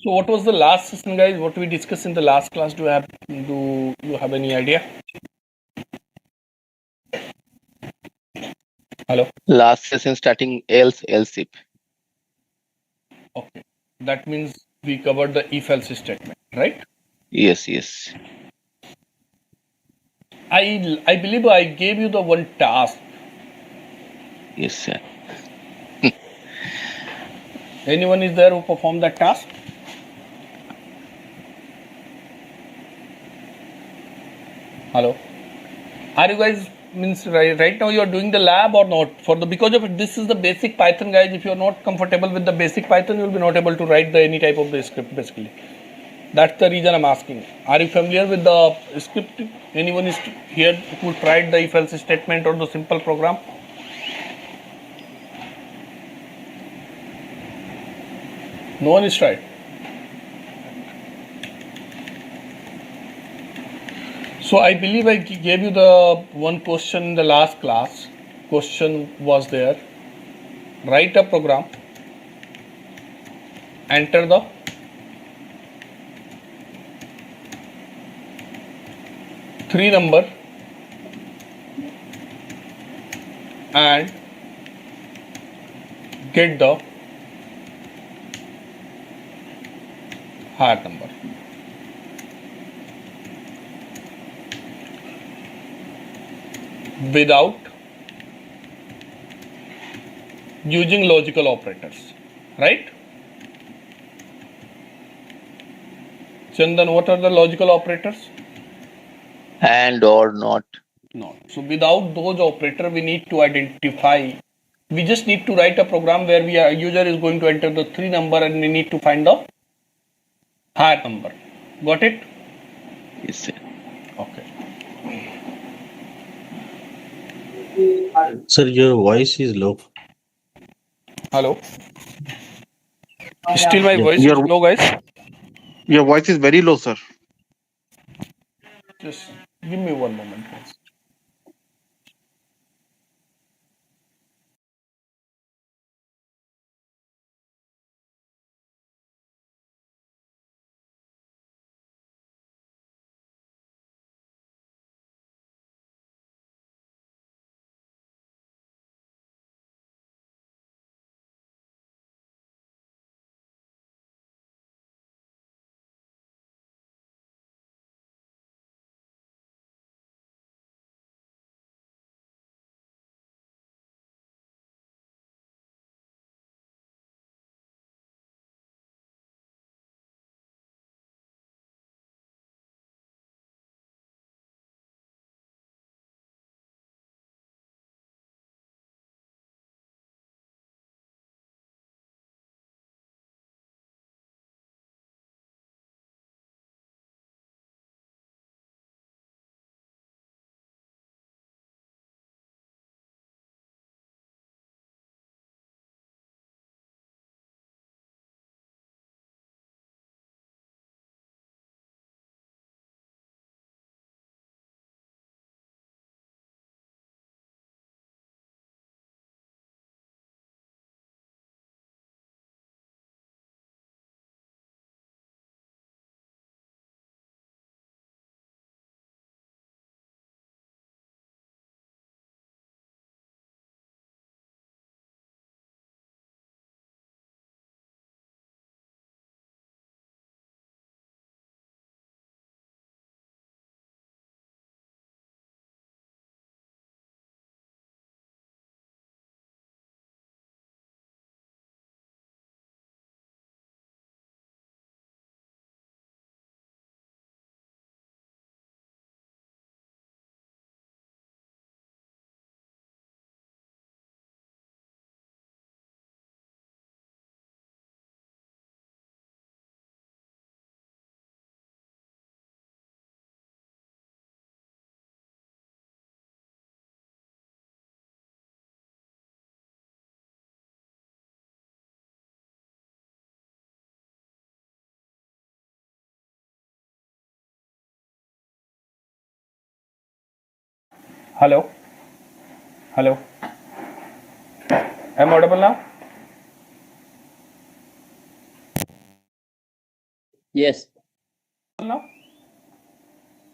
So what was the last session, guys? What we discussed in the last class? Do you have any idea? Hello. Last session starting else if. Okay. That means we covered the if-else statement, right? Yes. I believe I gave you the one task. Yes, sir. Anyone is there who performed that task? Hello. Are you guys right now you are doing the lab or not? Because of this is the basic Python, guys. If you are not comfortable with the basic Python, you will be not able to write any type of the script basically. That's the reason I'm asking. Are you familiar with the script? Anyone is here who tried the if-else statement or the simple program? No one is tried. So I believe I gave you the one question in the last class. Question was there. Write a program. Enter the three number and get the higher number. Without using logical operators, right? Chandan, what are the logical operators? And or not. No. So without those operators, we need to identify. We just need to write a program where user is going to enter the three number and we need to find the higher number. Got it? Yes, sir. Okay. Sir, your voice is low. Hello. Still my voice is low, guys. Your voice is very low, sir. Just give me one moment, guys. Hello. Hello. Am I audible now? Yes. Now?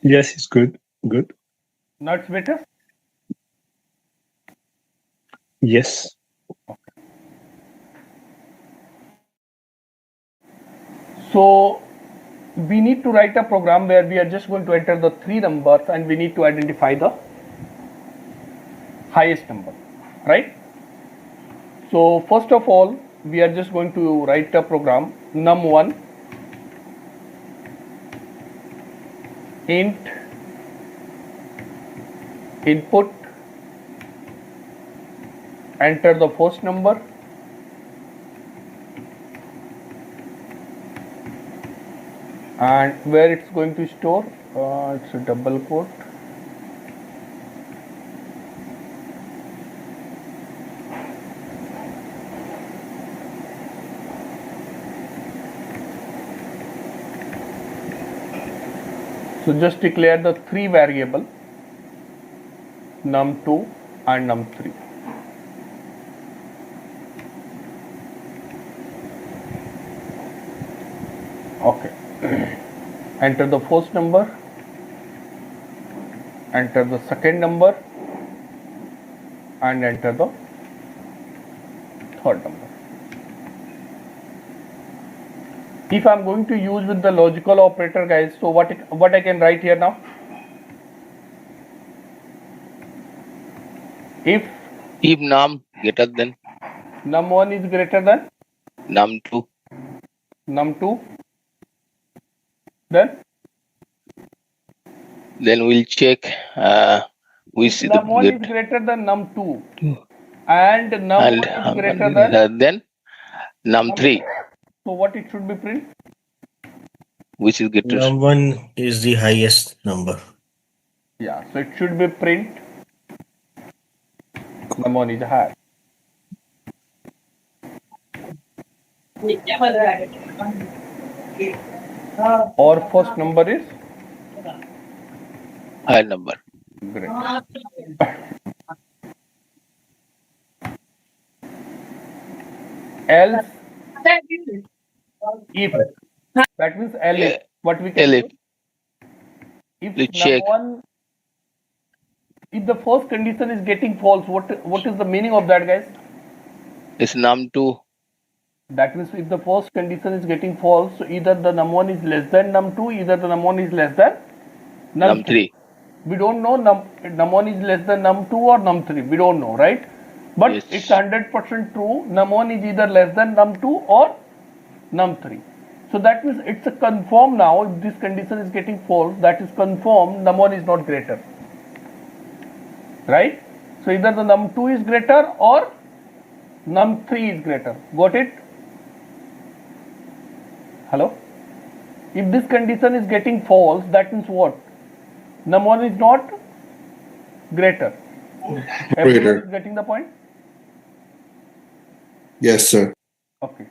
Yes, it's good. Good. Now it's better? Yes. So we need to write a program where we are just going to enter the three numbers and we need to identify the highest number, right? So first of all, we are just going to write a program num1 int input, enter the first number, and where it's going to store, it's a double quote. So just declare the three variable num2 and num3. Okay. Enter the first number, enter the second number, and enter the third number. If I'm going to use with the logical operator, guys, so what I can write here now? If num greater than num1 is greater than num2, num2, then we'll check which is num1 the is greater than num2 and num1 is greater than num3, so what it should be print? which is greater. Num1 is the highest number. Yeah, so it should be print num1 is higher. Or first number is Higher number. great. Else, if that means else, Yeah. what we can Elif. do? If Let's check. num1, if the first condition is getting false, what is the meaning of that, guys? It's num2. That means if the first condition is getting false, so either the num1 is less than num2, either the num1 is less than num3. We don't know num1 is less than num2 or num3. We don't know, right? But Yes. it's 100% true. Num1 is either less than num2 or num3. So that means it's a confirm now. If this condition is getting false, that is confirmed num1 is not greater. Right? So either the num2 is greater or num3 is greater. Got it? Hello? If this condition is getting false, that means what? Num1 is not greater. Everyone is getting the point? Yes, sir. Okay.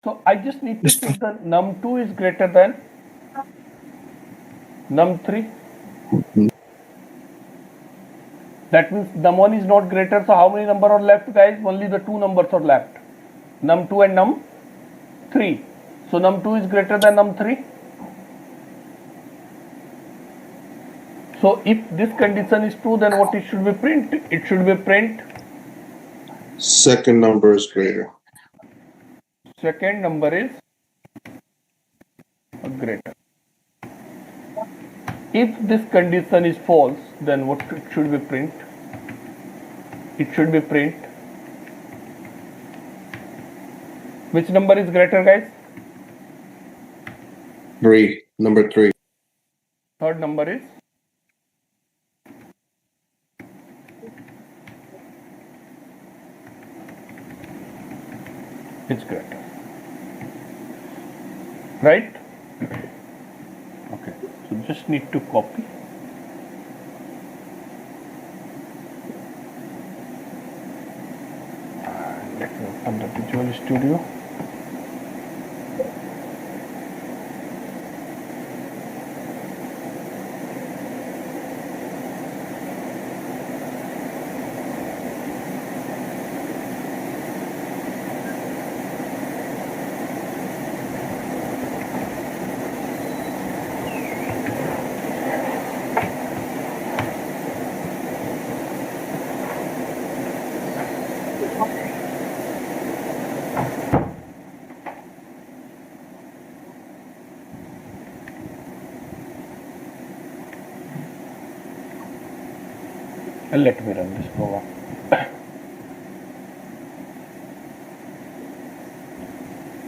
So I just need to check the num2 is greater than num3. That means num1 is not greater. So how many numbers are left, guys? Only the two numbers are left. Num2 and num3. So num2 is greater than num3. So if this condition is true, then what it should be print? It should be print Second number is greater. second number is greater. If this condition is false, then what it should be print? It should be print which number is greater, guys? Number three. Third number is it's greater, right? Okay, so just need to copy and let me open the Visual Studio. And let me run this program.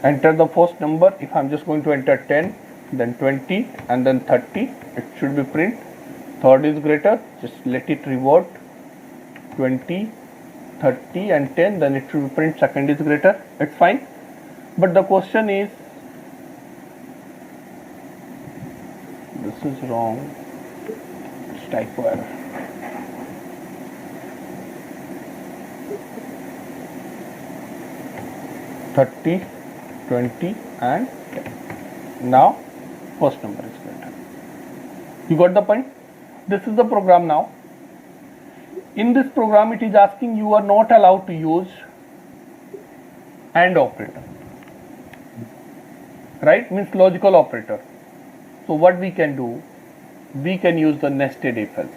Enter the first number. If I'm just going to enter 10, then 20, and then 30, it should be print. Third is greater, just let it revert 20, 30 and 10, then it should be print second is greater. It's fine. But the question is, this is wrong. It's typo error. "30, 20 and 10. Now first number is greater. You got the point? This is the program now. In this program, it is asking you are not allowed to use AND operator. Right? Means logical operator. So what we can do? We can use the nested if else.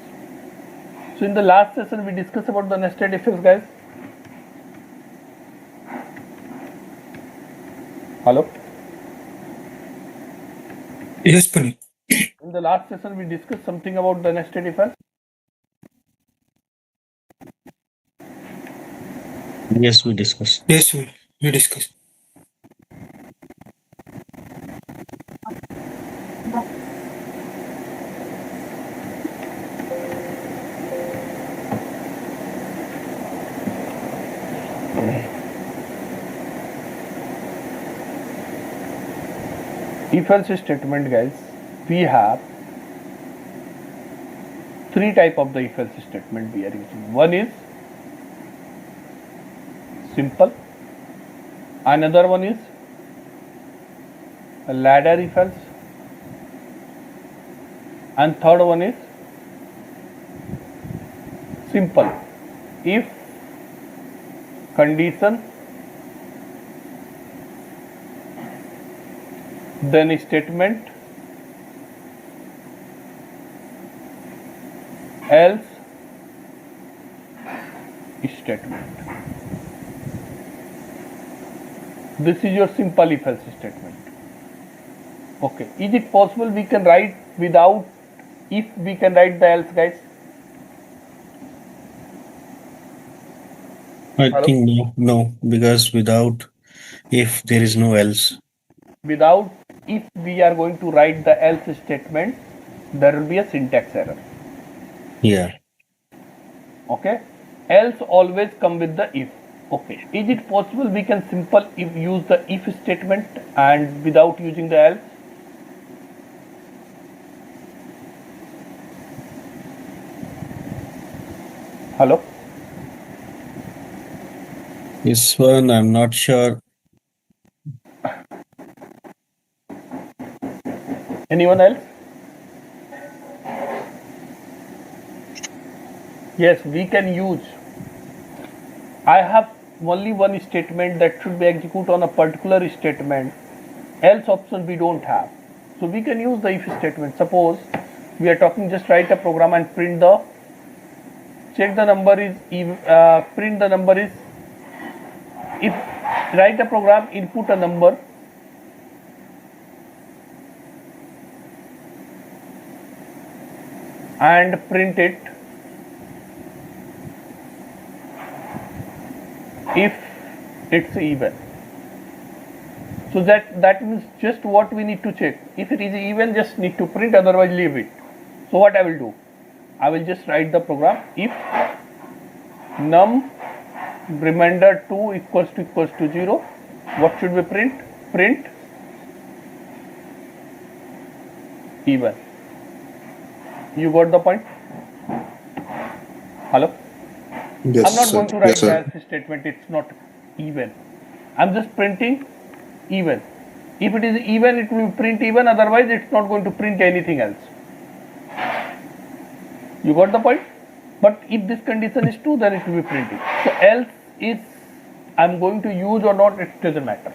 So in the last session, we discussed about the nested if else, guys. Hello? Yes, Punit. In the last session, we discussed something about the nested if else. Yes, we discussed. Yes, we discussed. If else statement, guys, we have three type of the if else statement we are using. One is simple, another one is a ladder if else, and third one is simple. If condition, then statement, else statement. This is your simple if else statement. Okay, is it possible we can write without if, we can write the else, guys? I Hello? think no, because without if there is no else. Without if we are going to write the else statement, there will be a syntax error. Yeah. Okay, else always come with the if. Okay, is it possible we can simple if use the if statement and without using the else? Hello? This one I'm not sure. Anyone else? Yes, we can use. I have only one statement that should be executed on a particular statement. Else option we don't have. So we can use the if statement. Suppose we are talking, just write a program and print the, check the number is, print the number is, if write a program, input a number, and print it if it's even. So that means just what we need to check. If it is even, just need to print, otherwise leave it. So what I will do, I will just write the program, if num remainder 2 equals to 0, what should we print? Print even. You got the point? Hello? Yes, I'm not sir. going to write Yes, the sir. else statement, it's not even. I'm just printing even. If it is even, it will print even, otherwise it's not going to print anything else. You got the point? But if this condition is true, then it will be printing. So else is, I'm going to use or not, it doesn't matter.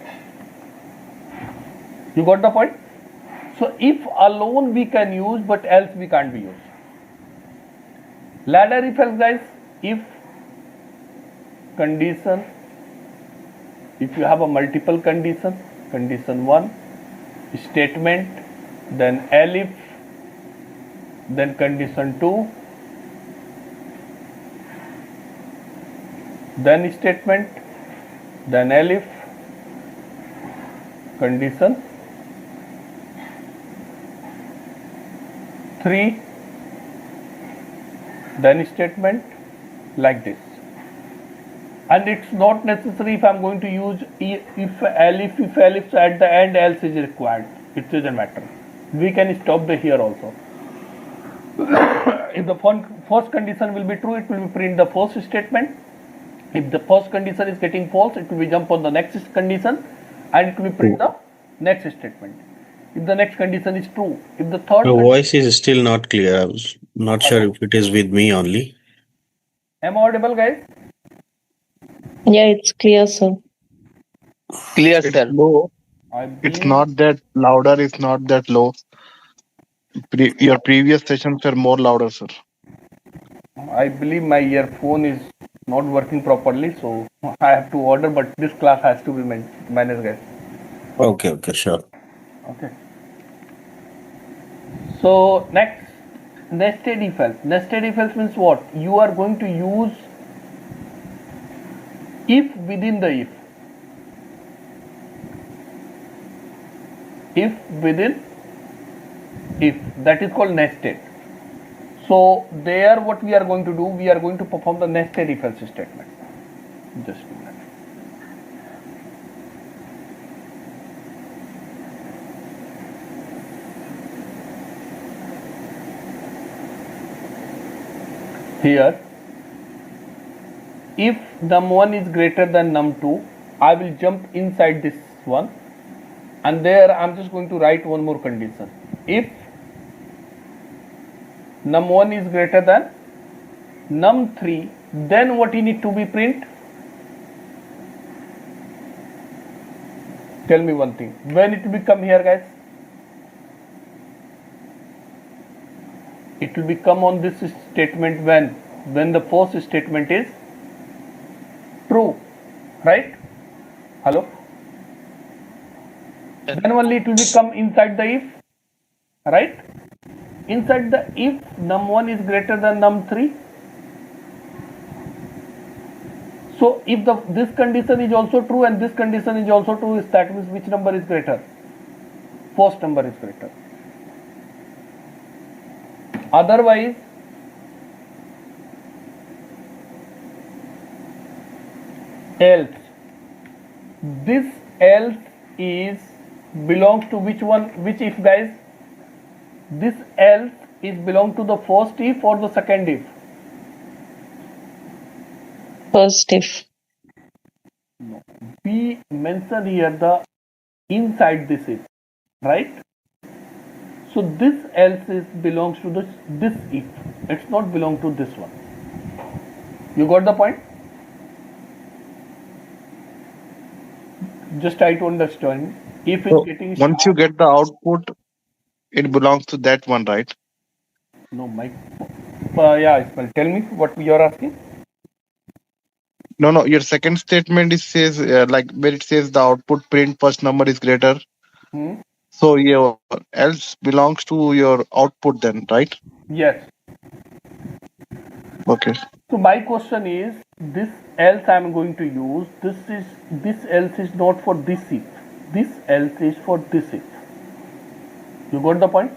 You got the point? So if alone we can use, but else we can't be used. Ladder if else, guys, if condition, if you have a multiple condition, condition 1, statement, then elif, then condition 2, then statement, then elif, condition, 3, then statement, like this. And it's not necessary if I'm going to use if elif at the end, else is required. It doesn't matter. We can stop the here also. If the first condition will be true, it will be print the first statement. If the first condition is getting false, it will be jump on the next condition and it will be print the next statement. If the next condition is true, if the third Your voice is still not clear. I was not sure if it is with me only. am I audible, guys? Yeah, it's clear, sir. Clear, It's sir. low. I It's believe, not that louder. It's not that low. Your previous sessions were more louder, sir. I believe my earphone is not working properly, so I have to order. But this class has to be managed, guys. Okay, sure. Okay. So next, nested if else. Nested if else means what? You are going to use if within the if. If within if. That is called nested. So there what we are going to do, we are going to perform the nested if else statement. Just a minute. Here, if num1 is greater than num2, I will jump inside this one, and there I am just going to write one more condition. If num1 is greater than num3, then what you need to be print? Tell me one thing. When it will come here, guys? It will become on this statement when the first statement is true, right? Hello? Then only it will become inside the if, right? Inside the if num1 is greater than num3. So if this condition is also true and this condition is also true, that means which number is greater? First number is greater. Otherwise, else. This else is belongs to which one? Which if, guys? This else is belong to the first if or the second if? First if. No. We mention here the inside this if, right? So this else is belongs to this if. It's not belong to this one. You got the point? Just try to understand. If it's So getting once you get the output, it belongs to that one, right? no, Mike. Yeah, Ismail, tell me what you are asking. No. Your second statement is says like where it says the output print first number is greater. So your else belongs to your output then, right? Yes. Okay. So my question is, this else I am going to use. This else is not for this if. This else is for this if. You got the point?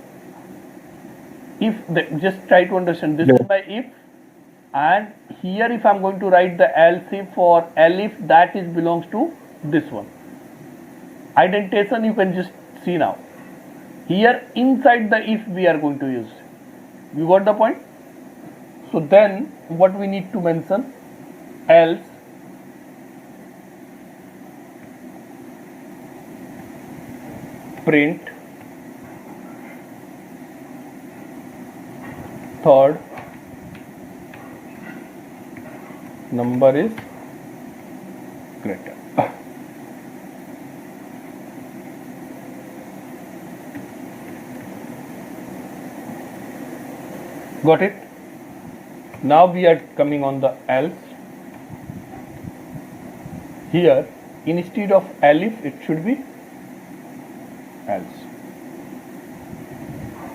Just try to understand. This is my if, and here if I am going to write the else if or elif, that is belongs to this one. Indentation you can just see now. Here inside the if we are going to use. You got the point? So then what we need to mention? Else print third number is greater. Got it? Now we are coming on the else. Here instead of elif it should be else.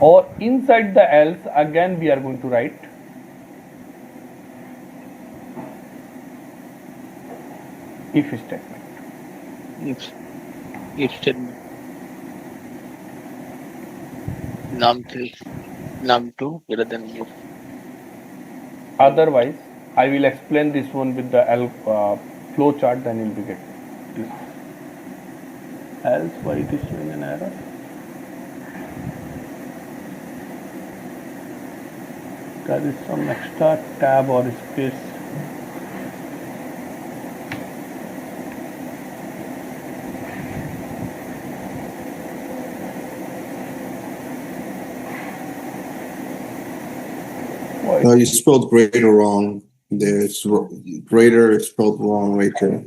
Or inside the else again we are going to write if statement. If statement. Num3, num2 greater than if. Otherwise, I will explain this one with the flow chart, then you'll be get this. Else, why it is showing an error? There is some extra tab or space. You spelled greater wrong. There's greater is spelled wrong right there.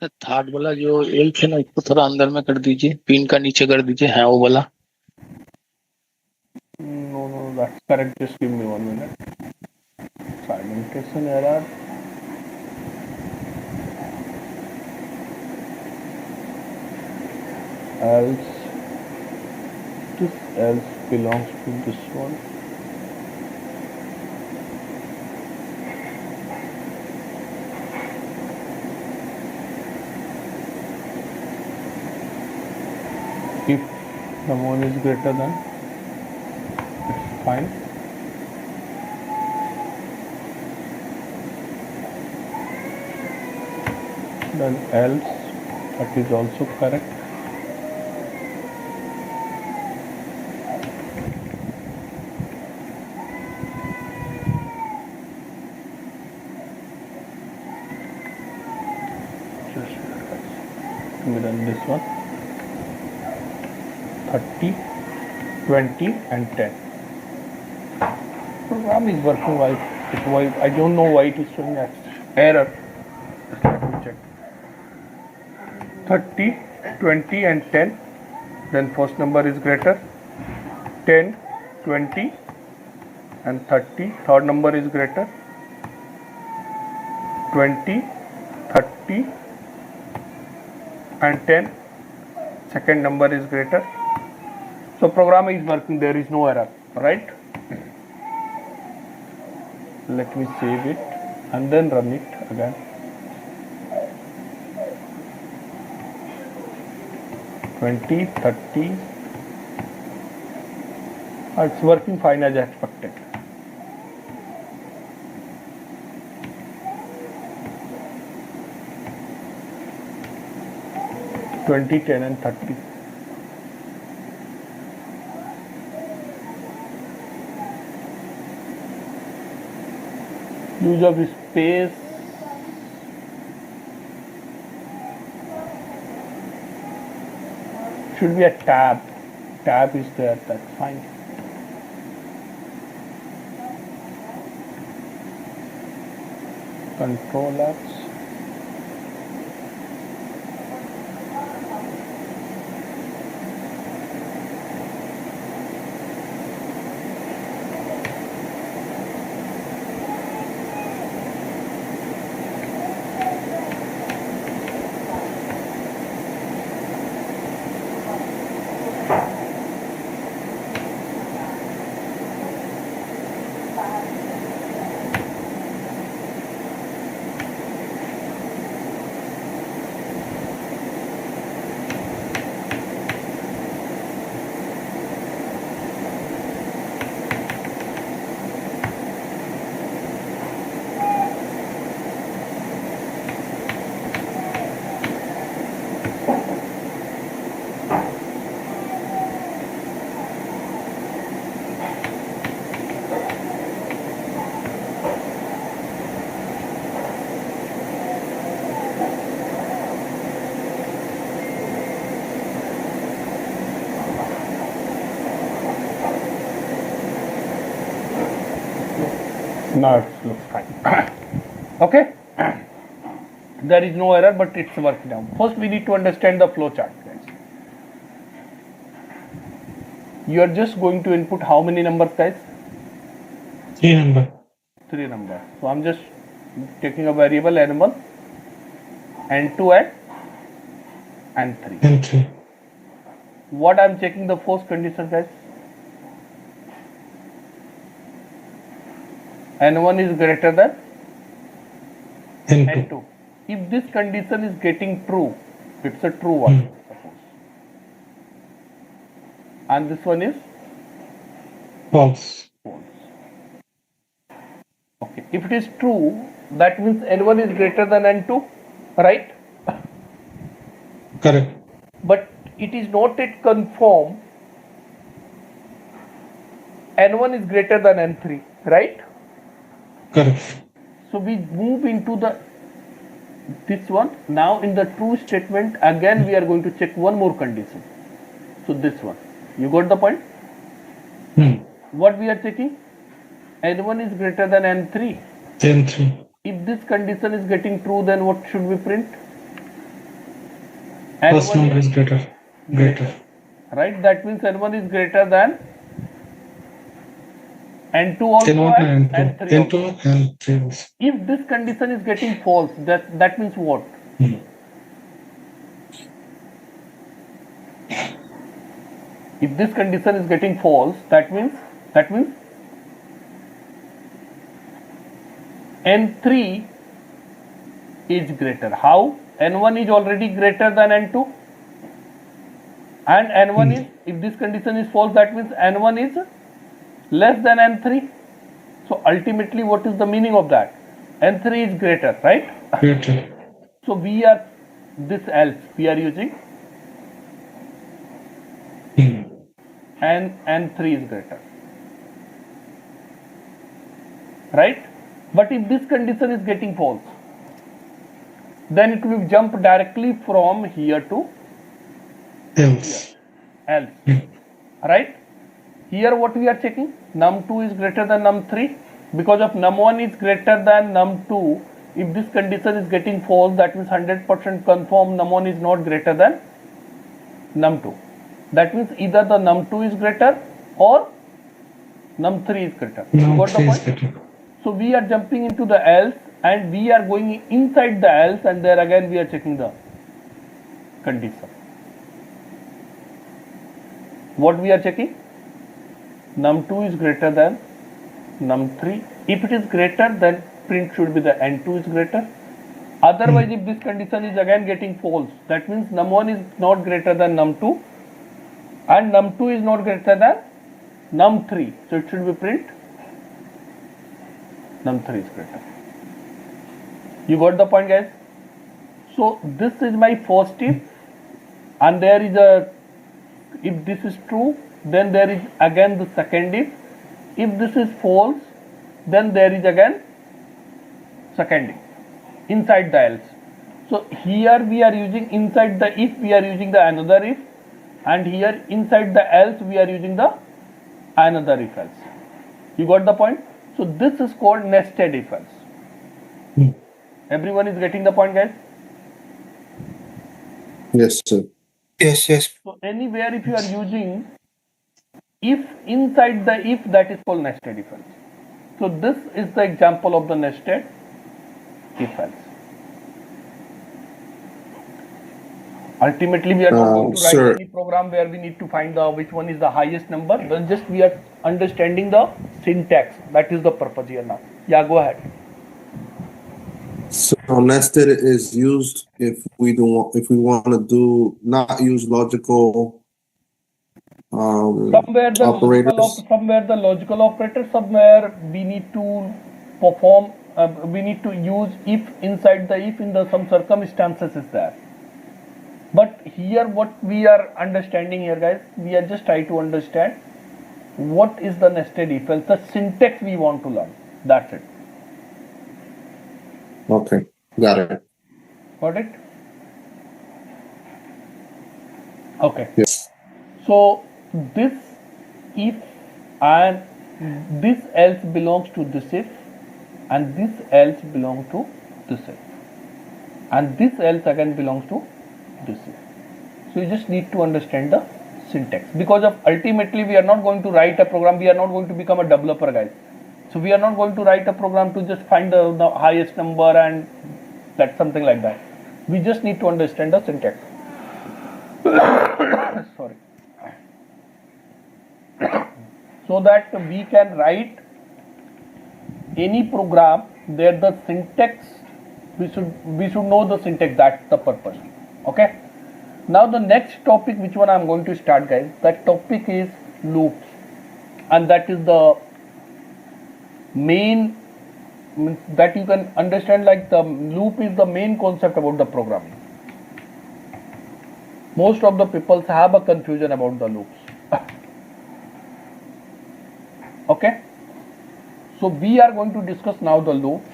Third वाला जो L थे ना इसको थोड़ा अंदर में कर दीजिए, पिन का नीचे कर दीजिए, है वो वाला. No, that's correct. Just give me 1 minute. Segmentation error. Else, this else belongs to this one. If the one is greater than, it's fine. Then else, that is also correct. Just let me run this one. 30, 20 and 10. Program is working well. I don't know why it is showing error. Just let me check. 30, 20 and 10. Then first number is greater. 10, 20 and 30. Third number is greater. 20, 30 and 10. Second number is greater. So program is working, there is no error, right? Let me save it and then run it again. Twenty, 30. It's working fine as expected. Twenty, 10 and 30. Use of space. Should be a tab. Tab is there, that's fine. Control X. Now it looks fine. Okay. There is no error, but it's working now. First, we need to understand the flow chart, guys. You are just going to input how many numbers, guys? 3 number. 3 numbers. So I'm just taking a variable animal, N2 and N3. And 3. What I'm checking the first condition, guys? N1 is greater than N2. N2. if this condition is getting true, it's a true one, suppose, and this one is False. false. Okay, if it is true, that means N1 is greater than N2, right? Correct. But it is not yet confirmed N1 is greater than N3, right? Correct. So we move into this one. Now in the true statement, again we are going to check one more condition. So this one, you got the point? What we are checking? N1 is greater than N3. N3. If this condition is getting true, then what should we print? First N1 number is greater. right? That means N1 is greater than N2 also N1 and and N3 N2 also. and 3. If this condition is getting false, that means what? If this condition is getting false, that means N3 is greater. How? N1 is already greater than N2, and N1 is, if this condition is false, that means N1 is less than N3. So ultimately, what is the meaning of that? N3 is greater, right? Greater. So we are, this else we are using, and N3 is greater, right? But if this condition is getting false, then it will jump directly from here to Else. else, right? Here what we are checking? num2 is greater than num3. Because of num1 is greater than num2, if this condition is getting false, that means 100% confirm num1 is not greater than num2. That means either the num2 is greater or num3 is greater. You got the Num3 is point? greater. So we are jumping into the else, and we are going inside the else, and there again we are checking the condition. What we are checking? num2 is greater than num3. If it is greater, then print should be the N2 is greater. Otherwise, if this condition is again getting false, that means num1 is not greater than num2, and num2 is not greater than num3. So it should be print num3 is greater. You got the point, guys? So this is my first if, and there is a, if this is true, then there is again the second if. If this is false, then there is again second if inside the else. So here we are using inside the if, we are using the another if, and here inside the else we are using the another if else. You got the point? So this is called nested if else. Everyone is getting the point, guys? Yes, sir. Yes. So anywhere if you are using if inside the if, that is called nested if else. So this is the example of the nested if else. Ultimately, we are not going to write Sir. any program where we need to find the which one is the highest number. Then just we are understanding the syntax. That is the purpose here now. Yeah, go ahead. So nested is used if we want to do not use logical Somewhere the operators. logical operator, somewhere we need to perform, we need to use if inside the if in the some circumstances is there. But here what we are understanding here, guys, we are just trying to understand what is the nested if else, the syntax we want to learn. That's it. Okay, got it. Got it? Okay. Yes. So this if and this else belongs to this if, and this else belongs to this if, and this else again belongs to this if. So you just need to understand the syntax, because of ultimately we are not going to write a program, we are not going to become a developer, guys. So we are not going to write a program to just find the highest number and that's something like that. We just need to understand the syntax. Sorry. So that we can write any program there the syntax We should know the syntax. That's the purpose. Okay. Now the next topic, which one I'm going to start, guys, that topic is loops, and that is the main, that you can understand, like the loop is the main concept about the programming. Most of the people have a confusion about the loops. Okay, so we are going to discuss now the loops.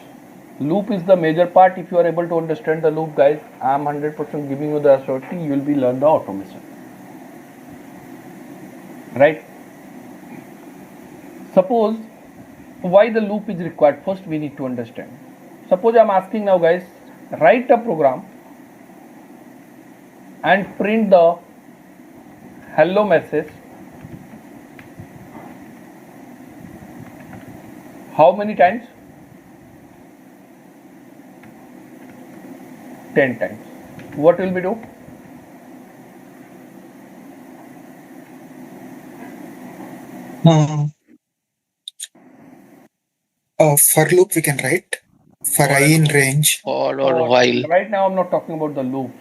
Loop is the major part. If you are able to understand the loop, guys, I am 100% giving you the assurity you will be learn the automation. Right? Suppose why the loop is required. First we need to understand. Suppose I am asking now, guys, write a program and print the hello message. How many times? 10 times. What will we do? For loop we can write for I in range. For or while. Right now I'm not talking about the loops.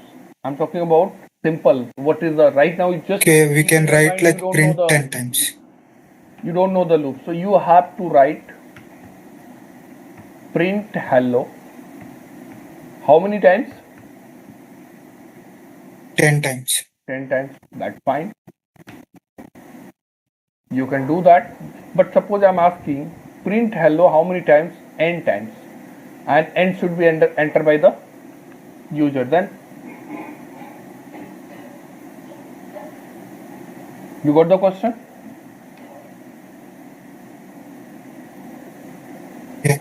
I'm talking about simple. What is the right now? It's just Okay, we can write like you print don't know 10 times. You don't know the loop, so you have to write print hello. How many times? 10 times. 10 times. That's fine. You can do that. But suppose I'm asking print hello how many times? N times. And n should be entered by the user. Then you got the question? Yeah.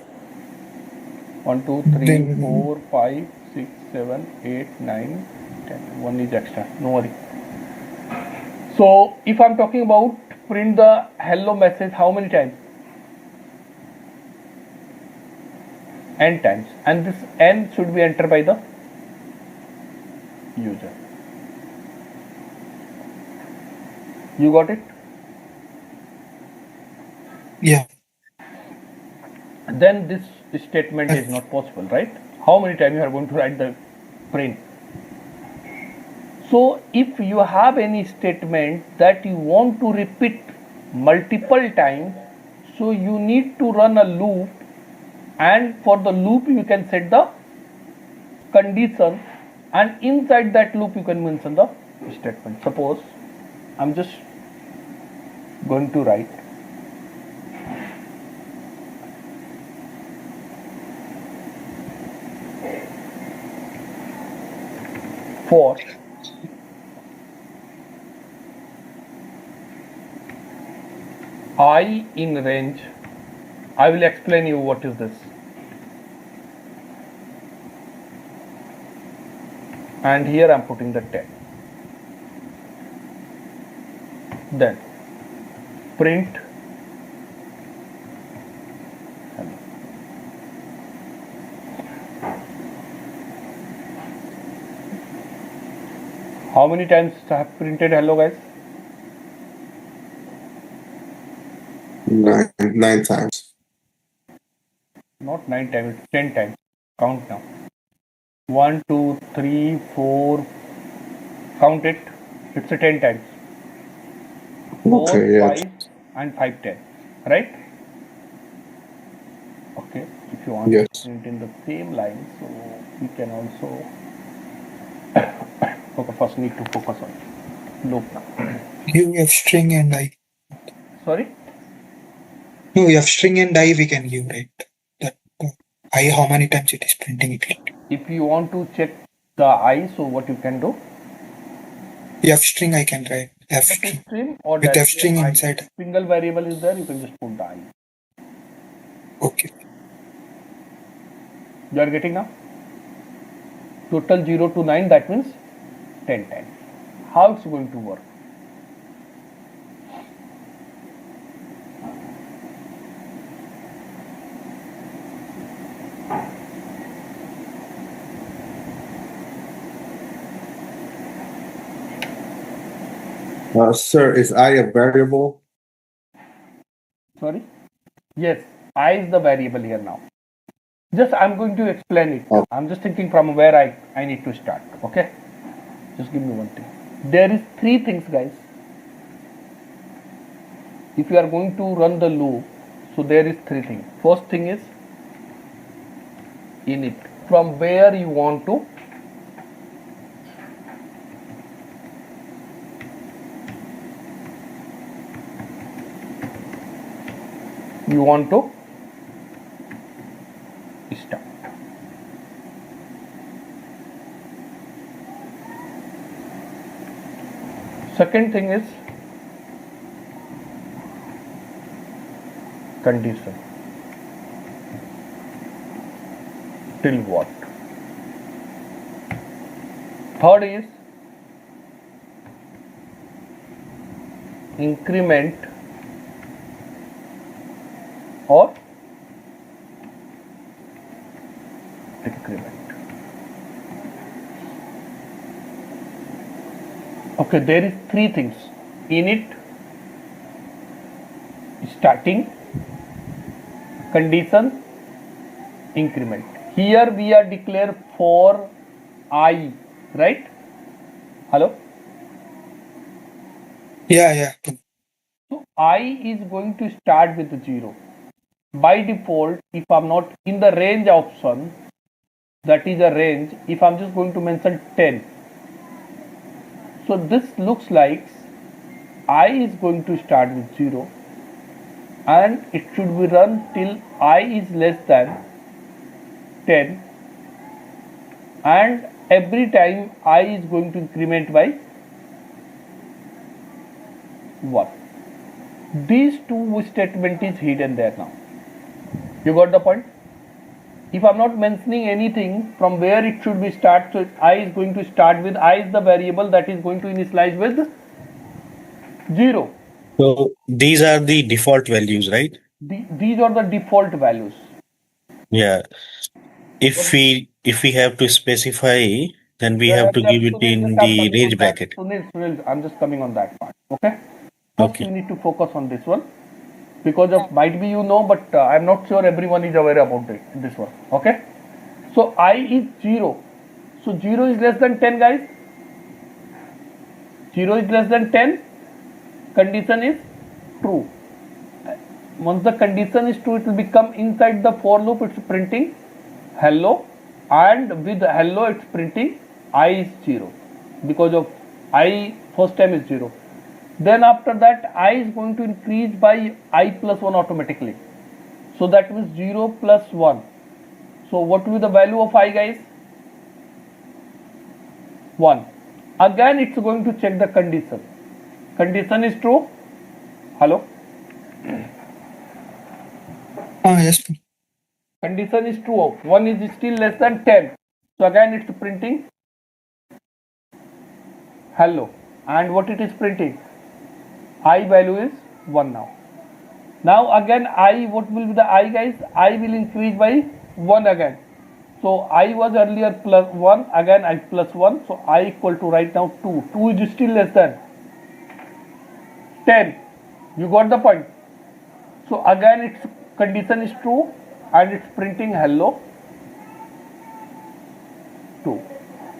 1, 2, 3, 4, 5, 6, 7, 8, 9, 10. One is extra. No worry. So if I'm talking about print the hello message how many times? N times. And this n should be entered by the user. You got it? Yeah. Then this statement is not possible, right? How many times you are going to write the print? So if you have any statement that you want to repeat multiple times, so you need to run a loop, and for the loop you can set the condition, and inside that loop you can mention the statement. Suppose I'm just going to write for I in range. I will explain you what is this. And here I am putting the 10. Then print hello. How many times I have printed hello, guys? 9 times. Not 9 times, 10 times. Count now. 1, 2, 3, 4. Count it. It's a 10 times. 4, Okay, yeah. 5, and 5, 10. Right? Okay. If you want Yes. to print in the same line, so we can also. Okay, first need to focus on loop now. You have string and I. Sorry? No, you have string and I we can give, right? That I how many times it is printing it. If you want to check the I, so what you can do? You have string I can write. F string. String or With that F string I. inside. Single variable is there, you can just put the I. Okay. You are getting now? Total 0 to 9, that means 10 times. How it's going to work? Sir, is I a variable? Sorry? Yes, I is the variable here now. Just I'm going to explain it. Oh. I'm just thinking from where I need to start. Okay, just give me one thing. There is three things, guys. If you are going to run the loop, so there is three things. First thing is init, from where you want to start. Second thing is condition. Till what? Third is increment or decrement. Okay, there is three things: init, starting, condition, increment. Here we are declare for I, right? Hello? Yeah. So I is going to start with 0. By default, if I'm not in the range option, that is a range, if I'm just going to mention 10. So this looks like I is going to start with 0 and it should be run till I is less than 10, and every time I is going to increment by 1. These two statement is hidden there now. You got the point? If I'm not mentioning anything from where it should be start, so I is going to start with, I is the variable that is going to initialize with 0. So these are the default values, right? These are the default values. Yeah. If we have to specify, then we have to give it in the range bracket. Sunil, I'm just coming on that part. Okay. First, Okay. you need to focus on this one because of might be you know, but I'm not sure everyone is aware about it. This one. Okay. So I is 0. So 0 is less than 10, guys. 0 is less than 10. Condition is true. Once the condition is true, it will become inside the for loop. It's printing hello, and with hello it's printing I is 0 because of I first time is 0. Then after that I is going to increase by I plus 1 automatically. So that means 0 plus 1. So what will be the value of I, guys? 1. Again it's going to check the condition. Condition is true. Hello? Yes. Condition is true. 1 is still less than 10. So again it's printing hello. And what it is printing? I value is 1 now. Now again I, what will be the I, guys? I will increase by 1 again. So I was earlier plus 1, again I plus 1. So I equal to right now 2. 2 is still less than 10. You got the point? So again its condition is true and it's printing hello 2.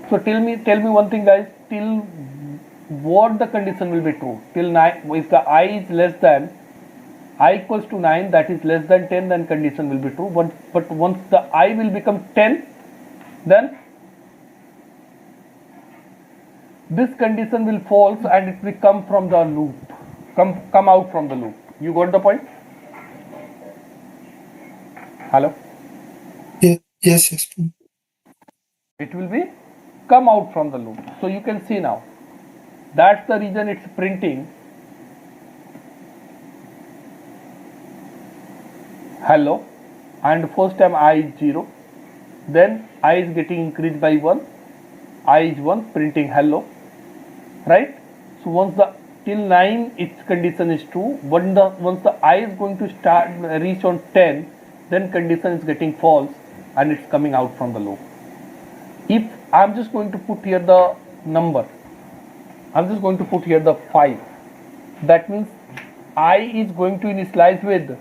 So tell me one thing, guys, till what the condition will be true? Till 9, if the I is less than I equals to 9, that is less than 10, then condition will be true. But once the I will become 10, then this condition will false and it will come from the loop, come out from the loop. You got the point? Hello? Yes. It will be come out from the loop. So you can see now. That's the reason it's printing hello, and first time I is 0, then I is getting increased by 1, I is 1, printing hello, right? So once the till 9 its condition is true, once the I is going to start reach on 10, then condition is getting false and it's coming out from the loop. If I'm just going to put here the number, I'm just going to put here the 5, that means I is going to initialize with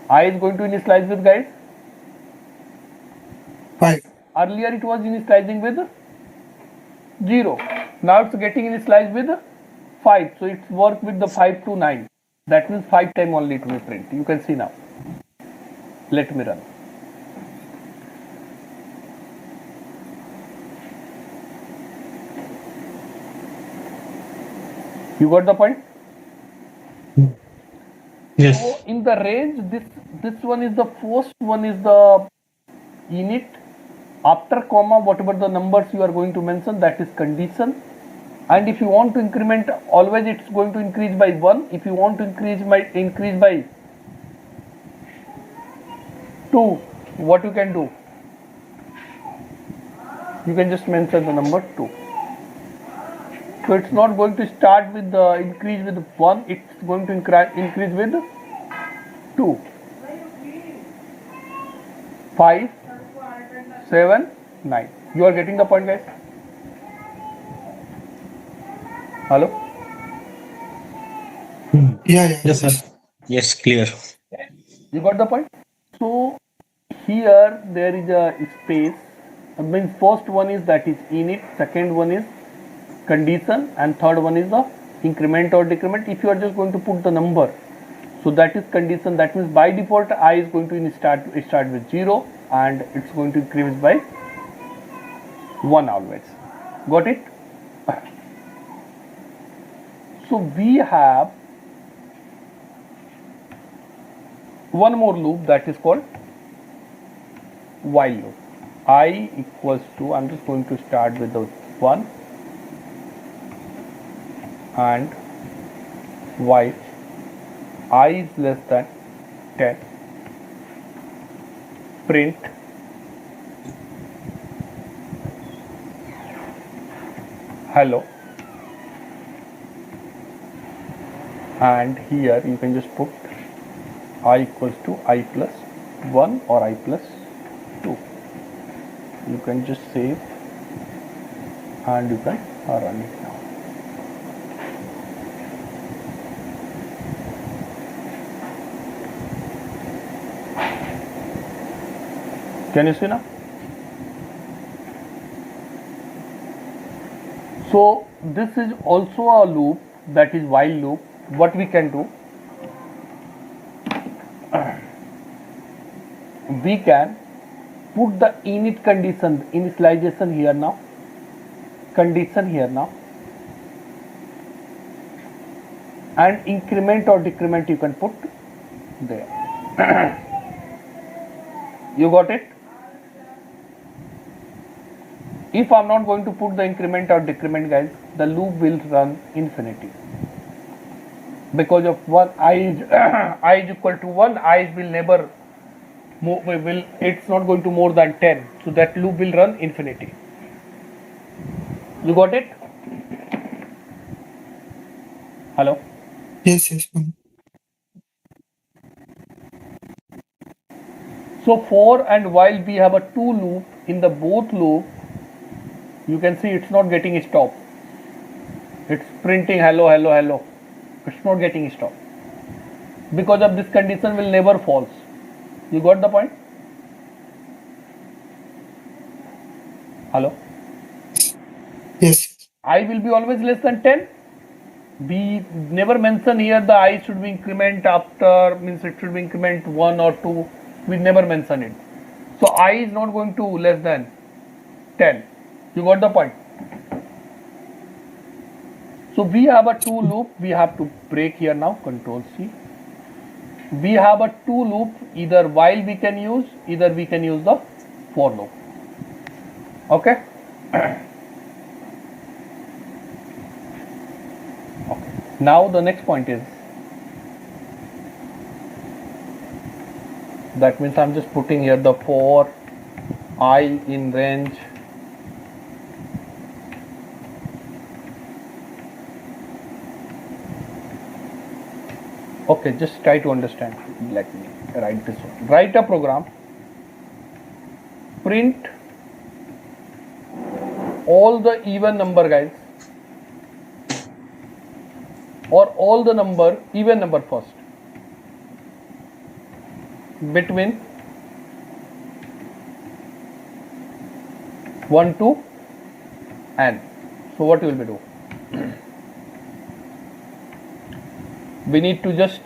I is going to initialize with, guys? 5. Earlier it was initializing with 0. Now it's getting initialized with 5. So it's work with the 5 to 9. That means 5 time only it will print. You can see now. Let me run. You got the point? Yes. So in the range, this one is the first one is the init. After comma, whatever the numbers you are going to mention, that is condition. And if you want to increment, always it's going to increase by 1. If you want to increase by 2, what you can do? You can just mention the number 2. So it's not going to start with the increase with 1, it's going to increase with 2. 5, 7, 9. You are getting the point, guys? Hello? Yeah. Yes, sir. Yes, clear. You got the point? So here there is a space. Means first one is that is init, second one is condition, and third one is the increment or decrement. If you are just going to put the number, so that is condition. That means by default I is going to start with 0 and it's going to increase by 1 always. Got it? So we have one more loop that is called while loop. I equals to, I'm just going to start with the 1 and while I is less than 10, print hello, and here you can just put I equals to I plus 1 or I plus 2. You can just save and you can run it now. Can you see now? So this is also a loop, that is while loop. What we can do, we can put the init condition, initialization here now, condition here now, and increment or decrement you can put there. You got it? If I'm not going to put the increment or decrement, guys, the loop will run infinity. Because of 1 I is equal to 1, I will never move, it's not going to more than 10. So that loop will run infinity. You got it? Hello? Yes. So for and while we have a 2 loop, in the both loop, you can see it's not getting stopped. It's printing hello, hello, hello. It's not getting stopped. Because of this condition will never false. You got the point? Hello? Yes. I will be always less than 10. We never mention here the I should be increment after, means it should be increment 1 or 2. We never mention it. So I is not going to less than 10. You got the point? So we have a 2 loop. We have to break here now. Control C. We have a 2 loop. Either while we can use, either we can use the for loop. Okay. Okay. Now the next point is, that means I'm just putting here the for I in range Okay, just try to understand. Let me write this one. Write a program, print all the even number, guys, or all the number, even number first. between 1 to n. So what will we do? We need to just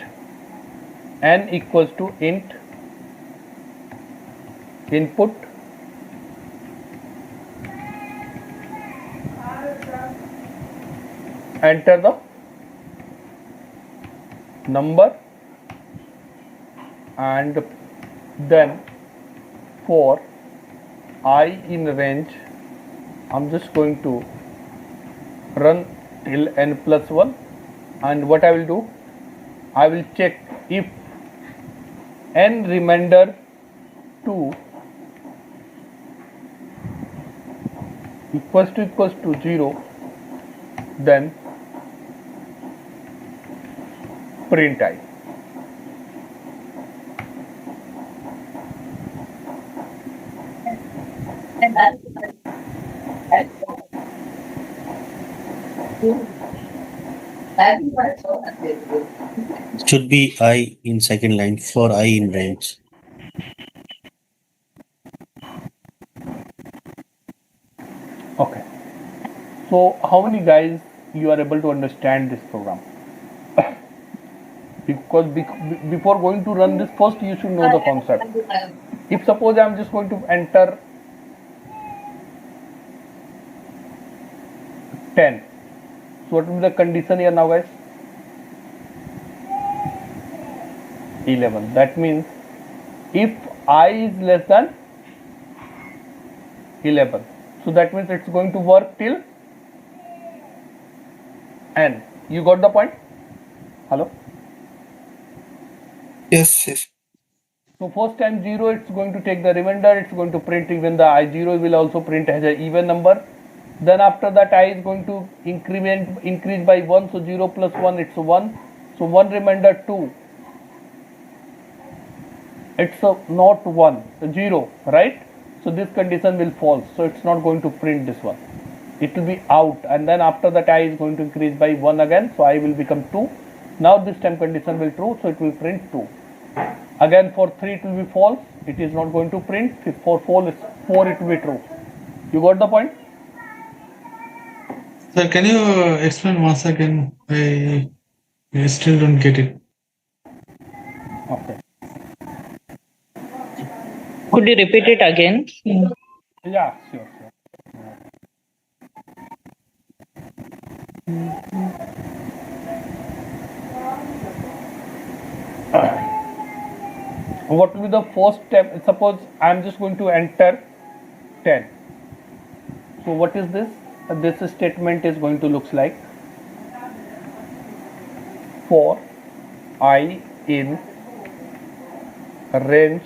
n equals to int input enter the number, and then for I in range I'm just going to run till n plus 1, and what I will do, I will check if n remainder 2 equals to 0, then print I. Should be I in second line for I in range. Okay. So how many guys you are able to understand this program? Because before going to run this, first you should know the concept. If suppose I am just going to enter 10, so what will be the condition here now, guys? 11. That means if I is less than 11, so that means it's going to work till n. You got the point? Hello? Yes, yes. So first time 0, it's going to take the remainder, it's going to print even the I0 will also print as an even number. Then after that I is going to increase by 1, so 0 plus 1 it's 1. So 1 remainder 2. It's not 1, 0, right? So this condition will false, so it's not going to print this one. It will be out, and then after that I is going to increase by 1 again, so I will become 2. Now this time condition will true, so it will print 2. Again for 3 it will be false, it is not going to print. For 4 it will be true. You got the point? Sir, can you explain once again? I still don't get it. Okay. Could you repeat it again? Yeah, sure. What will be the first step? Suppose I am just going to enter 10. So what is this? This statement is going to look like for I in range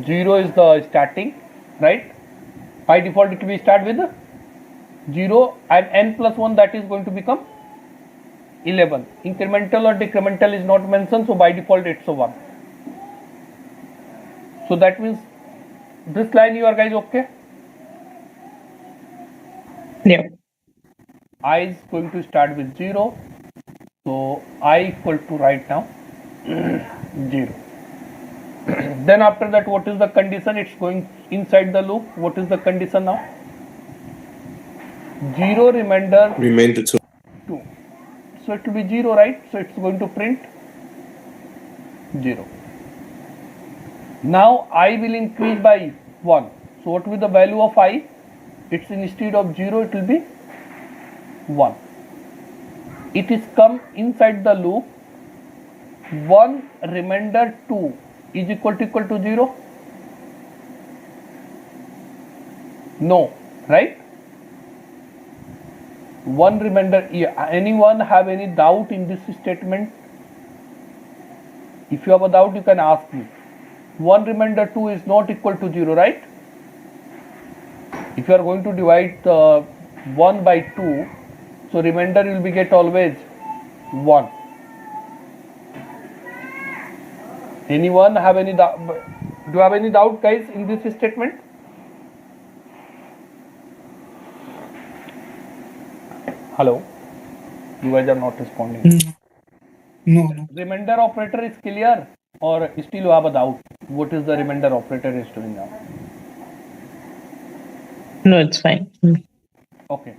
0 is the starting, right? By default it will be start with 0 and n plus 1, that is going to become 11. Incremental or decremental is not mentioned, so by default it's a 1. So that means this line you are guys okay? Yeah. I is going to start with 0, so I equal to right now 0. Then after that, what is the condition? It's going inside the loop. What is the condition now? 0 remainder Remainder 2. 2. So it will be 0, right? So it's going to print 0. Now I will increase by 1. So what will be the value of I? It's instead of 0, it will be 1. It is come inside the loop. 1 remainder 2 is equal to 0? No, right? 1 remainder. Anyone have any doubt in this statement? If you have a doubt, you can ask me. 1 remainder 2 is not equal to 0, right? If you are going to divide 1 by 2, so remainder will be get always 1. Anyone have any doubt? Do you have any doubt, guys, in this statement? Hello? You guys are not responding. No, no. Remainder operator is clear, or still you have a doubt? What is the remainder operator is doing now? No, it's fine. Okay.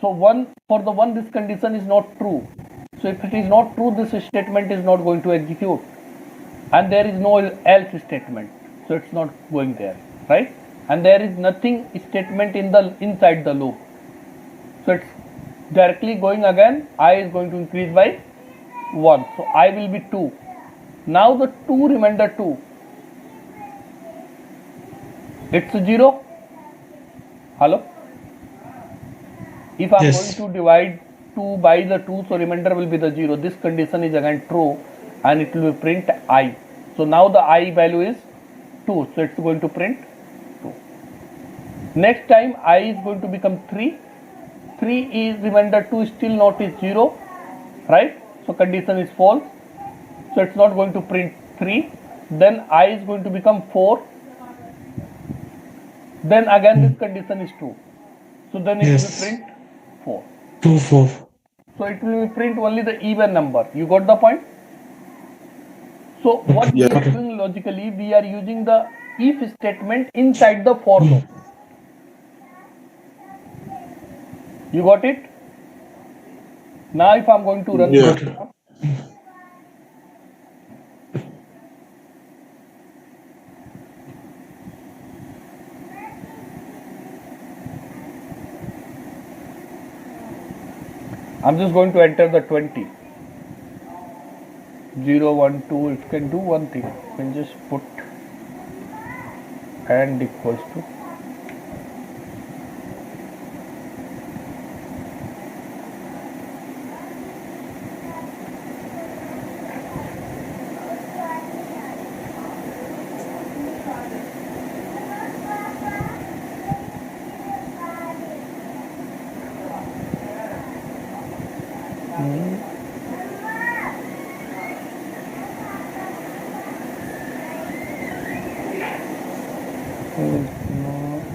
So one for the one, this condition is not true. So if it is not true, this statement is not going to execute, and there is no else statement. So it's not going there, right? And there is nothing statement in the inside the loop. So it's directly going again. I is going to increase by 1. So I will be 2. Now the 2 remainder 2. It's 0. Hello? If I am Yes. going to divide 2 by the 2, so remainder will be the 0. This condition is again true, and it will print I. So now the I value is 2. So it's going to print 2. Next time I is going to become 3. 3 is remainder 2 still not is 0, right? So condition is false. So it's not going to print 3. Then I is going to become 4. Then again this condition is true. So then it Yes. will print 4. 2, 4. So it will print only the even number. You got the point? So what we Yeah. are doing logically, we are using the if statement inside the for loop. You got it? Now if I'm going to run Yeah. the program, I'm just going to enter the 20. 0, 1, 2, it can do one thing. You can just put and equals to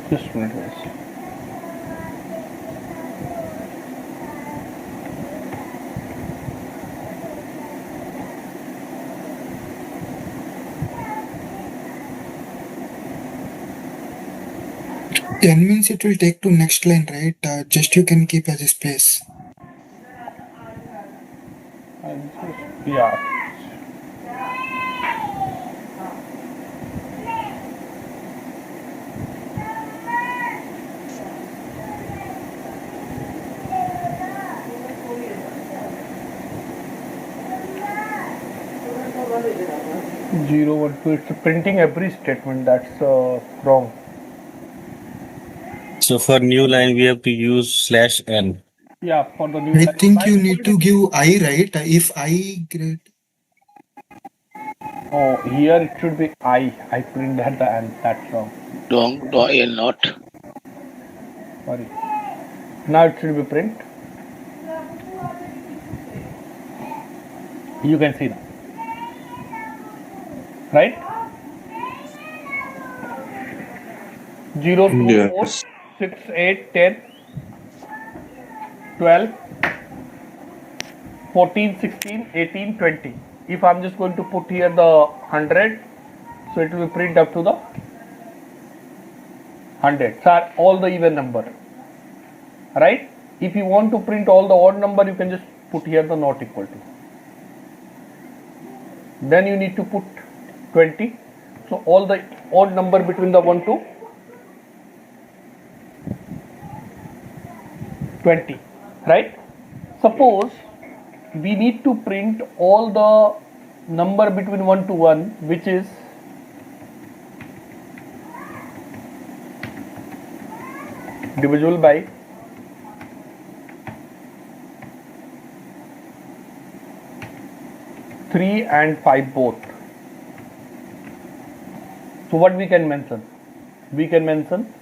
just a minute, guys. N means it will take to next line, right? Just you can keep as a space. Yeah. Zero, 1, 2. It's printing every statement. That's wrong. So for new line, we have to use /n. Yeah, for the new I line. think By you need to default, give I, right? If I great. oh, here it should be I. I print at the end. That's wrong. Don't not. Sorry. Now it should be print. You can see now. Right? 0, 2, Yeah. 4, 6, 8, 10, 12, 14, 16, 18, 20. If I'm just going to put here the 100, so it will print up to the 100. So all the even number. Right? If you want to print all the odd number, you can just put here the not equal to. Then you need to put 20. So all the odd number between the 1 to 20. Right? Suppose we need to print all the number between 1 to 1, which is divisible by 3 and 5 both. So what we can mention? We can mention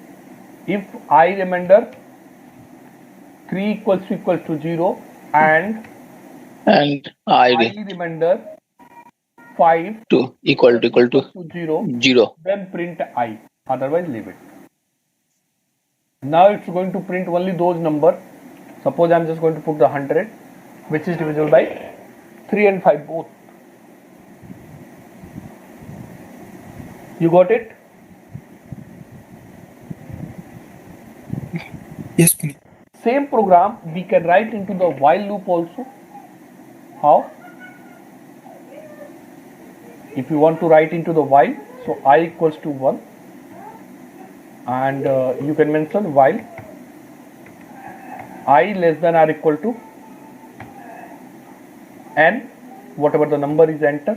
if I remainder 3 equals to 0 and I remainder 5 to equal to 0, 0. then print I, otherwise leave it. Now it's going to print only those numbers. Suppose I'm just going to put the 100, which is divisible by 3 and 5 both. You got it? Yes, Punit. Same program we can write into the while loop also. How? If you want to write into the while, so I equals to 1, and you can mention while I less than or equal to n, whatever the number is enter,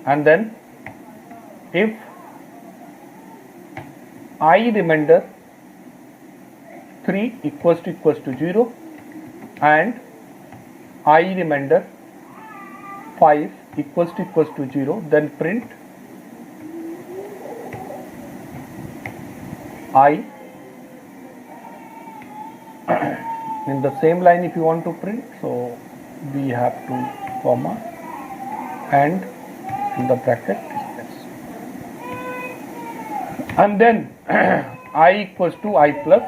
and then if I remainder 3 equals to 0 and I remainder 5 equals to 0, then print I. In the same line if you want to print, so we have to comma and in the bracket yes. And then I equals to I plus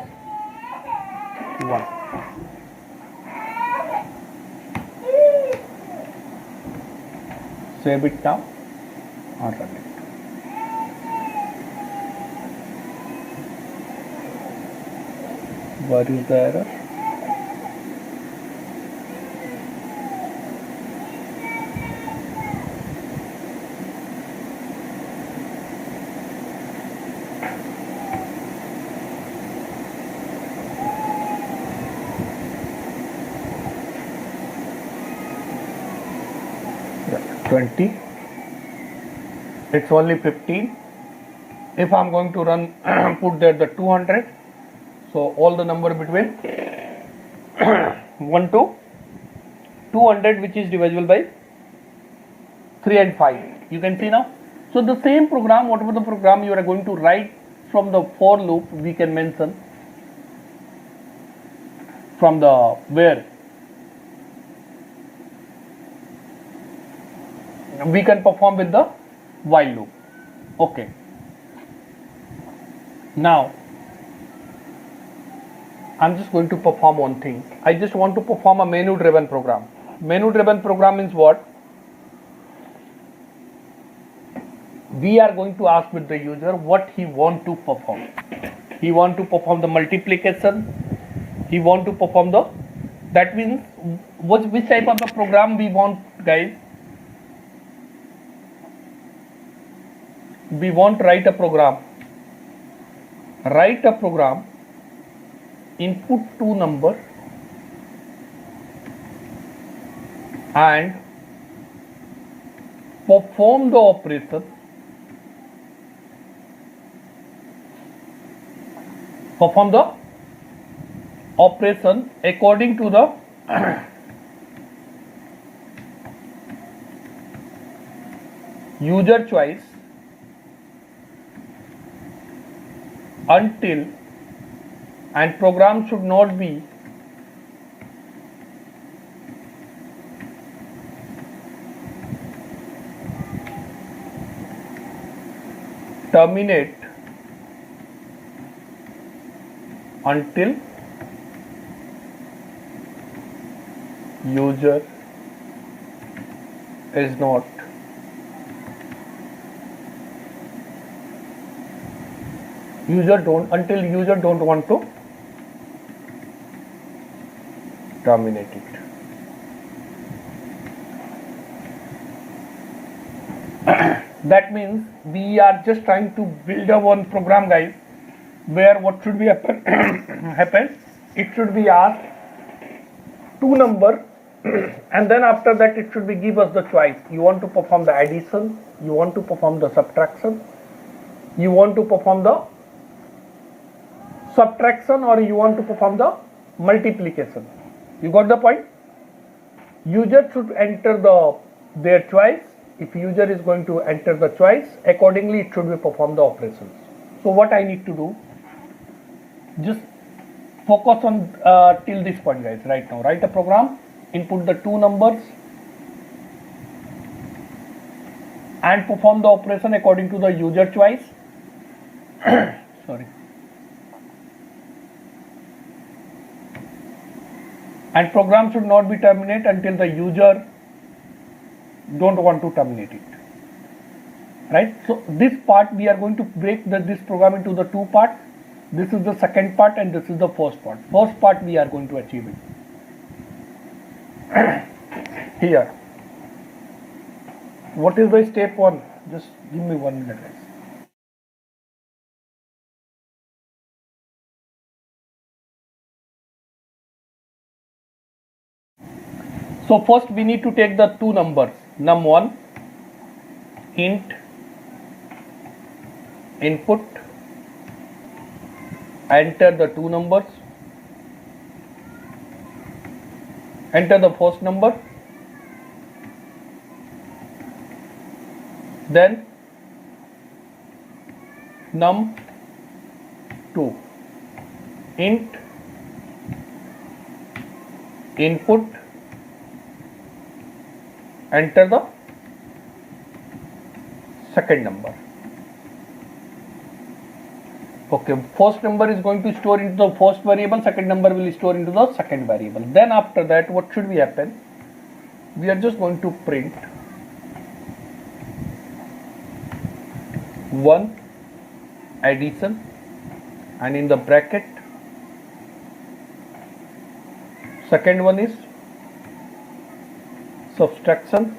1. Save it now and run it. Where is the error? Yeah, 20. It's only 15. If I'm going to run, put there the 200. So all the number between 1 to 200, which is divisible by 3 and 5. You can see now. So the same program, whatever the program you are going to write from the for loop, we can mention from the where we can perform with the while loop. Okay. Now I'm just going to perform one thing. I just want to perform a menu driven program. Menu driven program means what? We are going to ask with the user what he want to perform. He want to perform the multiplication. He want to perform the, that means which type of the program we want, guys. We want to write a program. Write a program, input 2 number and perform the operation, according to the user choice until, and program should not be terminate until user is not until user don't want to terminate it. That means we are just trying to build a one program, guys, where what should be happen? It should be asked 2 number and then after that it should be give us the choice. You want to perform the addition, you want to perform the subtraction, you want to perform the subtraction, or you want to perform the multiplication. You got the point? User should enter their choice. If user is going to enter the choice, accordingly it should be perform the operations. So what I need to do, just focus on till this point, guys. Right now, write a program, input the 2 numbers and perform the operation according to the user choice. Sorry. And program should not be terminated until the user don't want to terminate it. Right? So this part we are going to break this program into the two parts. This is the second part and this is the first part. First part we are going to achieve it. Here. What is the step 1? Just give me 1 minute, guys. So first we need to take the two numbers, num1 int input, enter the two numbers, enter the first number, then num2 int input, enter the second number. Okay, first number is going to store into the first variable, second number will store into the second variable. Then after that, what should be happen? We are just going to print 1 addition and in the bracket second one is subtraction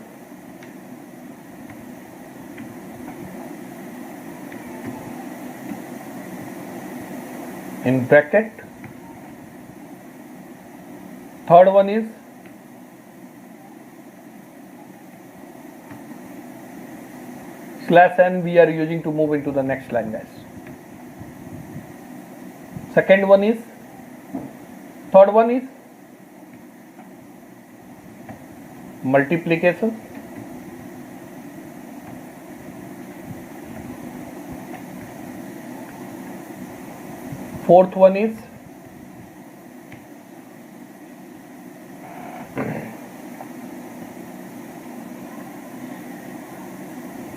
in bracket, third one is /n we are using to move into the next line, guys. Second one is, third one is multiplication, fourth one is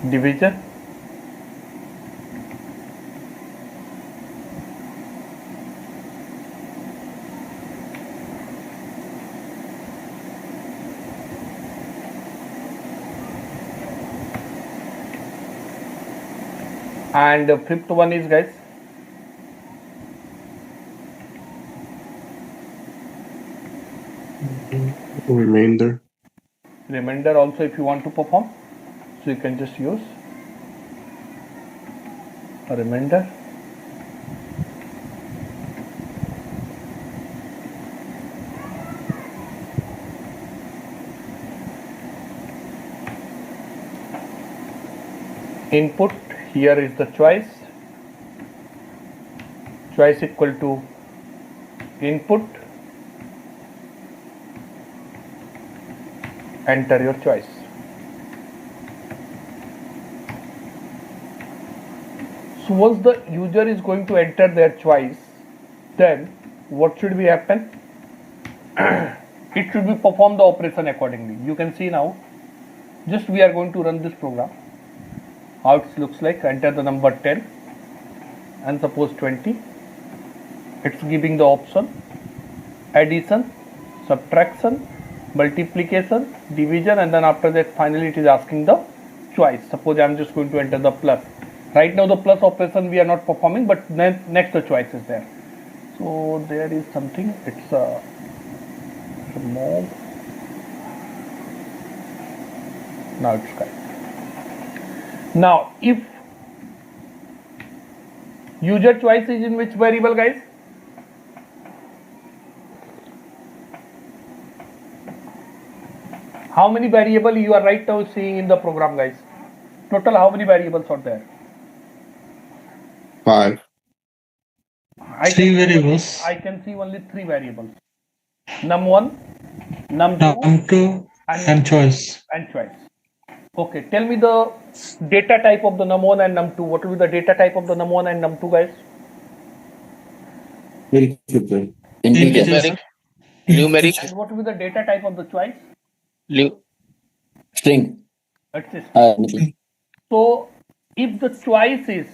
division, and the fifth one is, guys, Remainder. remainder also if you want to perform, so you can just use a remainder. Input, here is the choice equal to input, enter your choice. So once the user is going to enter their choice, then what should be happen? It should be perform the operation accordingly. You can see now, just we are going to run this program, how it looks like. Enter the number 10 and suppose 20. It's giving the option addition, subtraction, multiplication, division, and then after that finally it is asking the choice. Suppose I am just going to enter the plus. Right now the plus operation we are not performing, but next the choice is there. So there is something, it's a remove. Now it's correct. Now if user choice is in which variable, guys? How many variables you are right now seeing in the program, guys? Total how many variables are there? 5. Three variables. I can see only 3 variables. Num1, num2, Num2 and choice. and choice. Okay, tell me the data type of the num1 and num2. What will be the data type of the num1 and num2, guys? Integer. Numeric. Numeric. And what will be the data type of the choice? String. It's a string. So if the choice is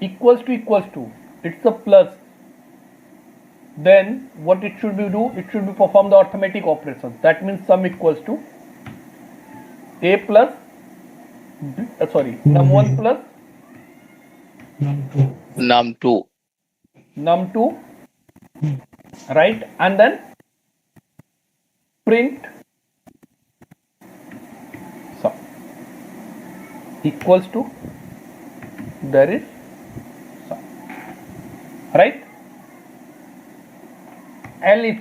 equals to, it's a plus, then what it should be do? It should be perform the arithmetic operation. That means sum equals to A plus num1 plus Num2. num2. num2, right? And then print sum equals to there is sum, right? Elif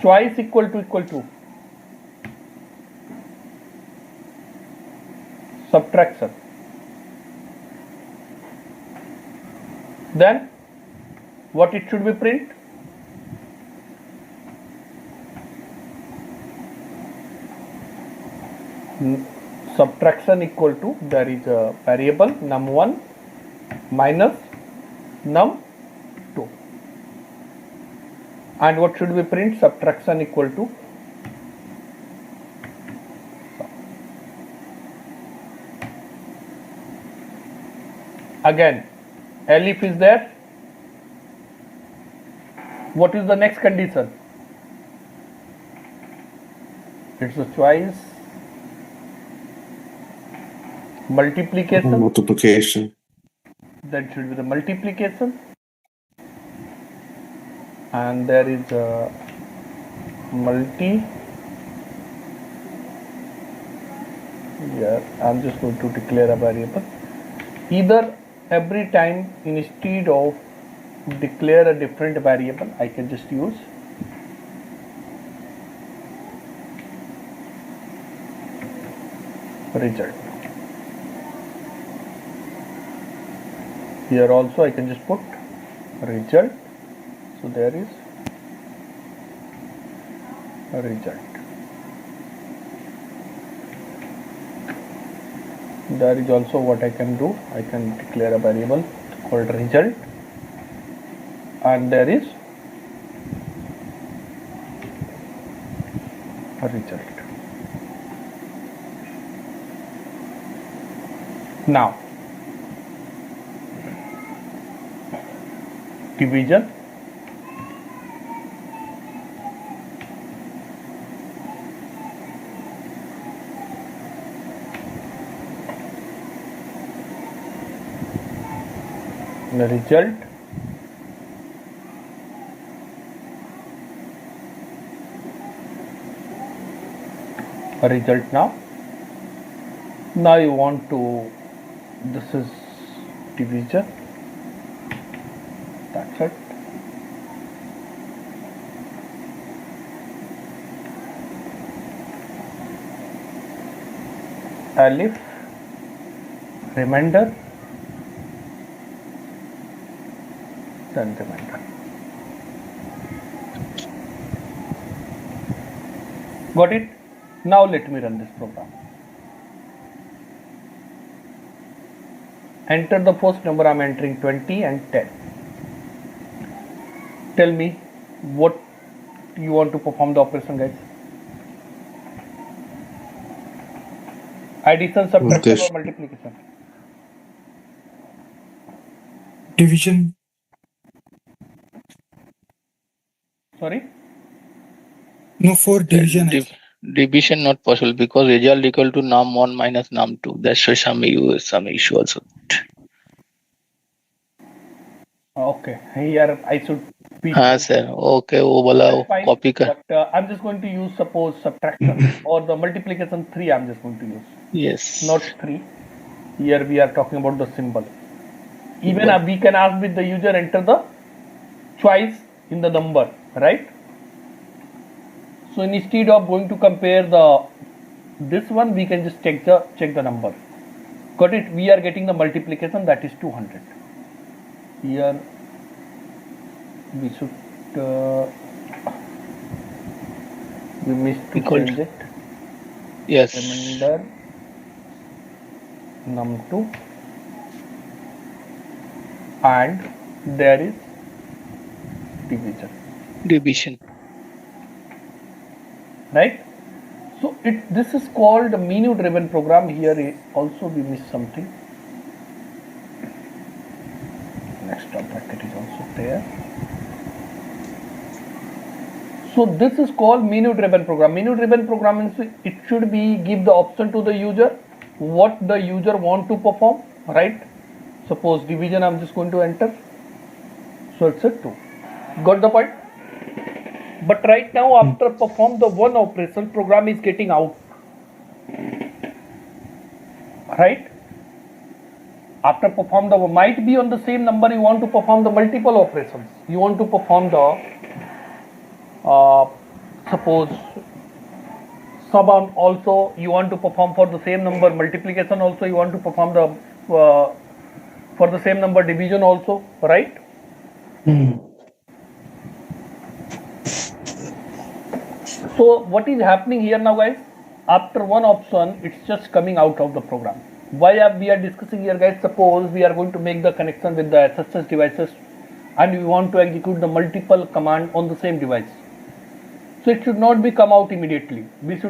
choice equal to subtraction, then what it should be print? Subtraction equal to there is a variable num1 minus num2, and what should we print? Subtraction equal to again elif is there. What is the next condition? It's a choice multiplication, Multiplication. that should be the multiplication, and there is a multi. Here I'm just going to declare a variable. Either every time instead of declare a different variable, I can just use result. Here also I can just put result. So there is a result. There is also what I can do. I can declare a variable called result, and there is a result. Now division. The result now you want to, this is division, that's it. Alif remainder, then remainder. Got it? Now let me run this program. Enter the first number. I'm entering 20 and 10. Tell me what you want to perform the operation, guys. Addition, subtraction, or multiplication? Division. Sorry? No, for division. Division not possible because result equal to num1 minus num2. That's why some issue also. Okay, here I should be. sir. Okay, वो वाला copy कर. But I'm just going to use suppose subtraction or the multiplication 3. I'm just going to use. Yes. Not 3. Here we are talking about the symbol. Even we can ask with the user enter the choice in the number, right? So instead of going to compare this one, we can just check the number. Got it? We are getting the multiplication, that is 200. Here we should we missed to change it. Yes. Remainder num2, and there is division. Right? So this is called a menu driven program. Here also we missed something. Next top bracket is also there. So this is called menu driven program. Menu driven program means it should be give the option to the user what the user want to perform, right? Suppose division I'm just going to enter. So it's a 2. Got the point? But right now after perform the one operation, program is getting out. Right? After perform the might be on the same number you want to perform the multiple operations. You want to perform the suppose sum also you want to perform for the same number, multiplication also you want to perform the for the same number, division also, right? So what is happening here now, guys? After one option, it's just coming out of the program. Why we are discussing here, guys? Suppose we are going to make the connection with the SSH devices and we want to execute the multiple command on the same device. So it should not be come out immediately. It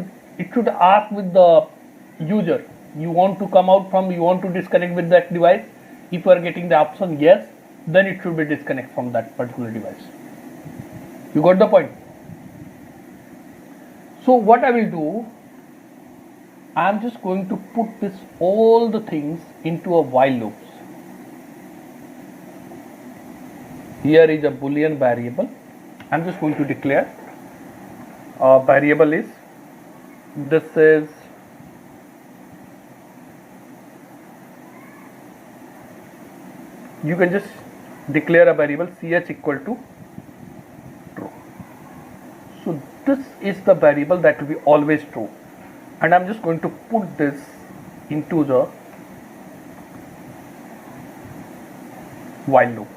should ask with the user, you want to come out from, you want to disconnect with that device. If you are getting the option yes, then it should be disconnect from that particular device. You got the point? So what I will do, I am just going to put this all the things into a while loops. Here is a boolean variable. I am just going to declare variable is, this is you can just declare a variable ch equal to true. So this is the variable that will be always true, and I'm just going to put this into the while loop.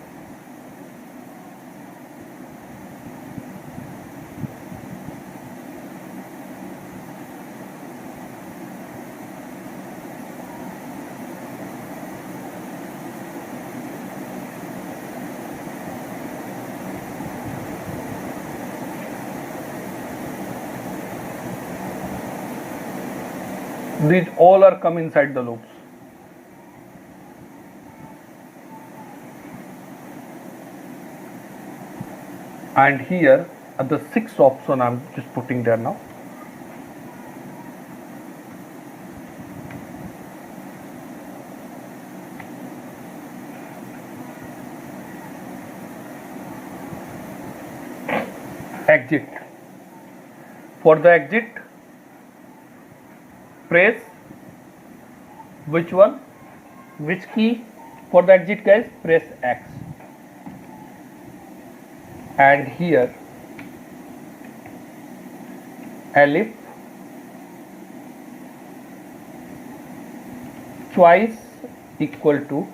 These all are come inside the loops. And here at the sixth option I'm just putting there now. Exit. For the exit, press which one, which key for the exit, guys? Press X. And here elif choice equal to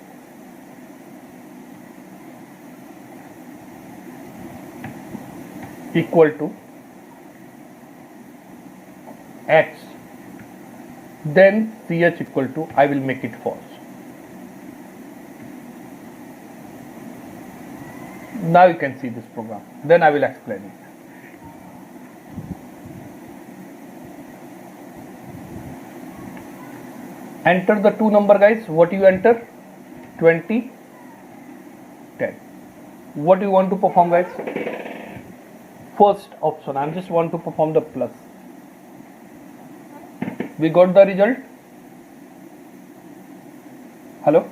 X, then ch equal to, I will make it false. Now you can see this program, then I will explain it. Enter the two number, guys. What you enter? 20, 10. What do you want to perform, guys? First option, I just want to perform the plus. We got the result. Hello?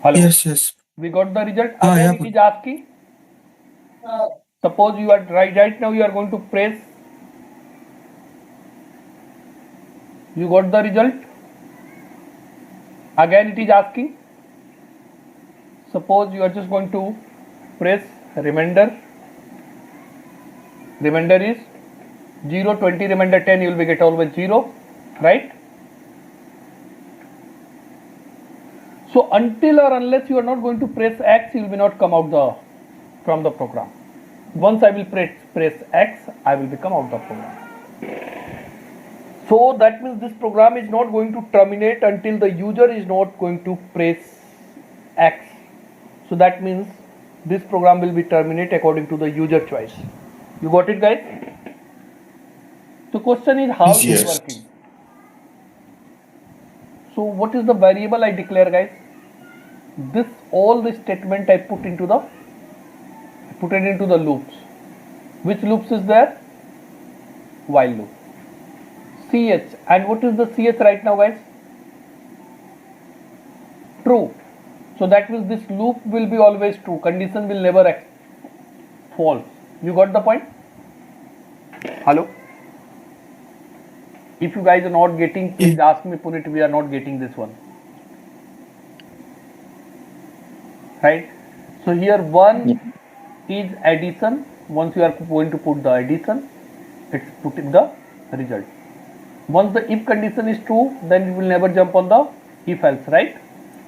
Hello? Yes. We got the result. Ah, Again, yeah. it is asking. Suppose you are right now, you are going to press. You got the result. Again, it is asking. Suppose you are just going to press remainder. Remainder is 0, 20, remainder 10, you will be get always 0, right? So until or unless you are not going to press X, you will be not come out from the program. Once I will press X, I will become out of the program. So that means this program is not going to terminate until the user is not going to press X. So that means this program will be terminated according to the user choice. You got it, guys? The question is how it is working. So what is the variable I declare, guys? This all the statement I put into the put it into the loops. Which loops is there? While loop. CH, and what is the CH right now, guys? True. So that means this loop will be always true. Condition will never false. You got the point? Hello? If you guys are not getting, please ask me, Punit, we are not getting this one. Right? So here 1 is addition. Once you are going to put the addition, it's put in the result. Once the if condition is true, then it will never jump on the if else, right?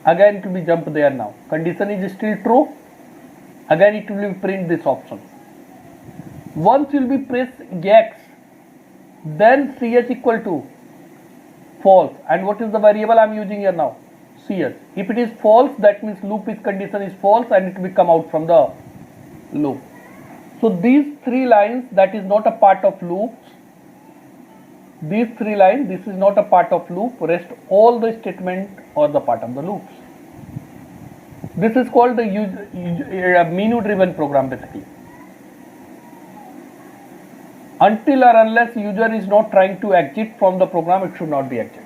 Again it will be jump there now. Condition is still true. Again it will print this option. Once you will be press X, then CH equal to false. And what is the variable I am using here now? CH. If it is false, that means loop is condition is false and it will come out from the loop. So these 3 lines, that is not a part of loops. These 3 lines, this is not a part of loop. Rest all the statement or the part of the loops. This is called the menu driven program basically. Until or unless user is not trying to exit from the program, it should not be exit.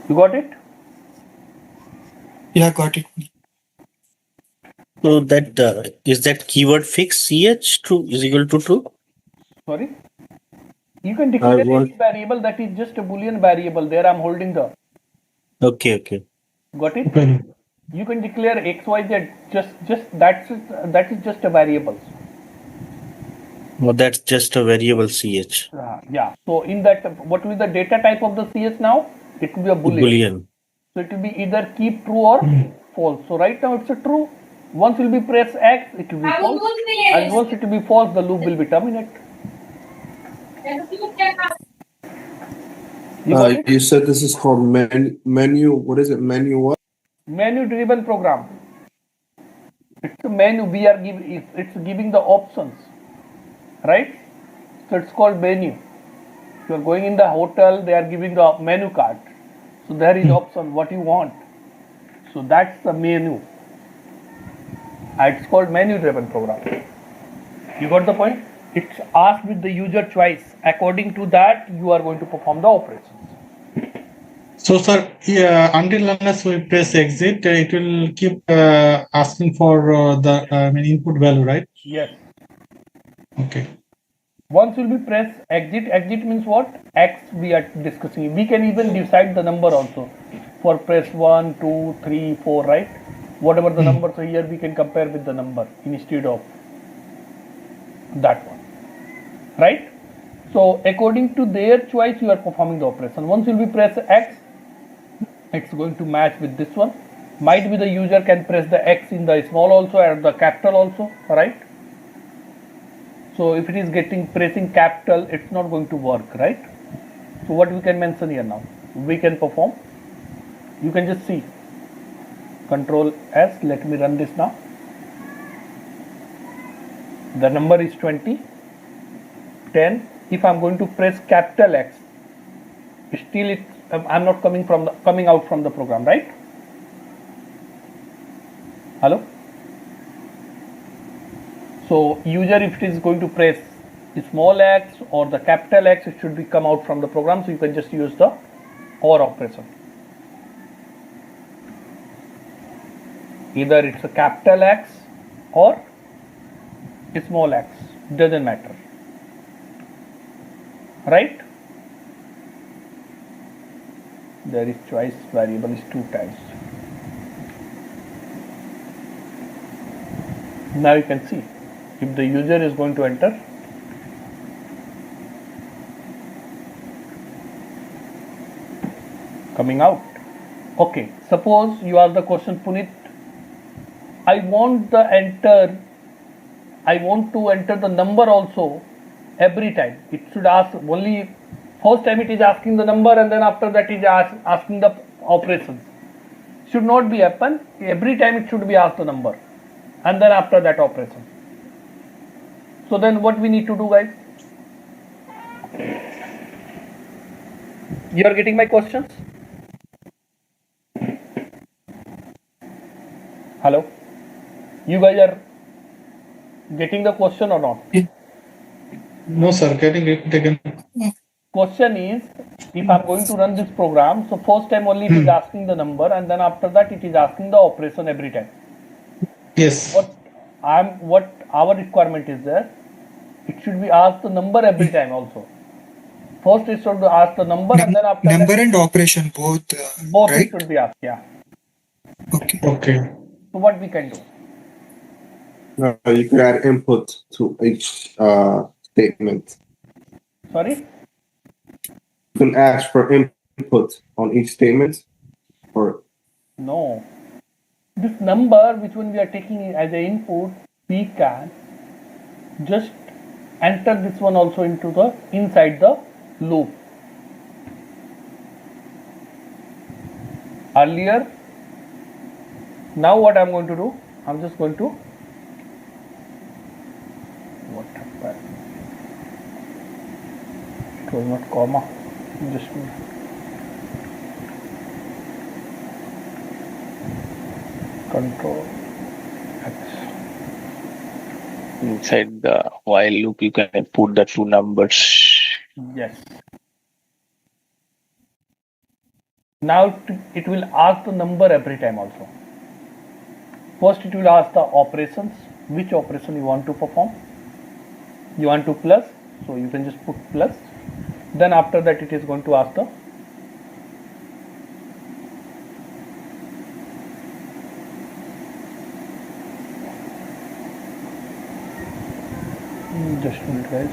You got it? Yeah, got it. So that is that keyword fix ch true is equal to true? Sorry? You can declare any want- variable that is just a boolean variable. There I am holding the. Okay. Got it? Okay. You can declare XYZ. Just that is just a variable. Well, that's just a variable ch. Yeah. So in that, what will be the data type of the CS now? It will be a boolean. Boolean. So it will be either keep true or false. So right now it's a true. Once will be press X, it will be false. And once it will be false, the loop will be terminated. You got it? You said this is called menu. What is it? Menu what? Menu driven program. It's a menu. We are giving. It's giving the options, right? So it's called menu. If you are going in the hotel, they are giving the menu card. So there is option what you want. So that's the menu. It's called menu driven program. You got the point? It's asked with the user choice. According to that, you are going to perform the operations. So, sir, until unless we press exit, it will keep asking for the input value, right? Yes. Okay. Once will be press exit. Exit means what? X we are discussing. We can even decide the number also. For press 1, 2, 3, 4, right? Whatever the number. So here we can compare with the number instead of that one. Right? So according to their choice, you are performing the operation. Once will be press X, it's going to match with this one. Might be the user can press the X in the small also and the capital also, right? So if it is pressing capital, it's not going to work, right? So what we can mention here now? We can perform. You can just see. Control S. Let me run this now. The number is 20. 10. If I'm going to press capital X, still I'm not coming out from the program, right? Hello? So user, if it is going to press the small x or the capital X, it should be come out from the program. So you can just use the OR operation. Either it's a capital X or a small x, doesn't matter. Right? There is choice variable is 2 times. Now you can see if the user is going to enter, coming out. Okay, suppose you ask the question, Punit, I want to enter the number also every time. It should ask only first time it is asking the number and then after that it is asking the operations. Should not be happen. Every time it should be asked the number and then after that operation. So then what we need to do, guys? You are getting my questions? Hello? You guys are getting the question or not? No, sir. Getting it taken. Question is, if I'm going to run this program, so first time only it is asking the number, and then after that it is asking the operation every time. Yes. What our requirement is there, it should be asked the number every time also. First it should ask the number, and then after number that, and operation both. both right? it should be asked. Yeah. Okay. Okay. So what we can do? You could add input to each statement. Sorry. You can ask for input on each statement, or No. This number, which one we are taking as an input, we can just enter this one also into the inside the loop. Earlier, now what I'm going to do, I'm just going to, what happened? It was not comma, just Control X. Inside the while loop, you can put the two numbers. Yes. Now it will ask the number every time also. First it will ask the operations, which operation you want to perform. You want to plus, so you can just put plus. Then after that it is going to ask the just a minute guys.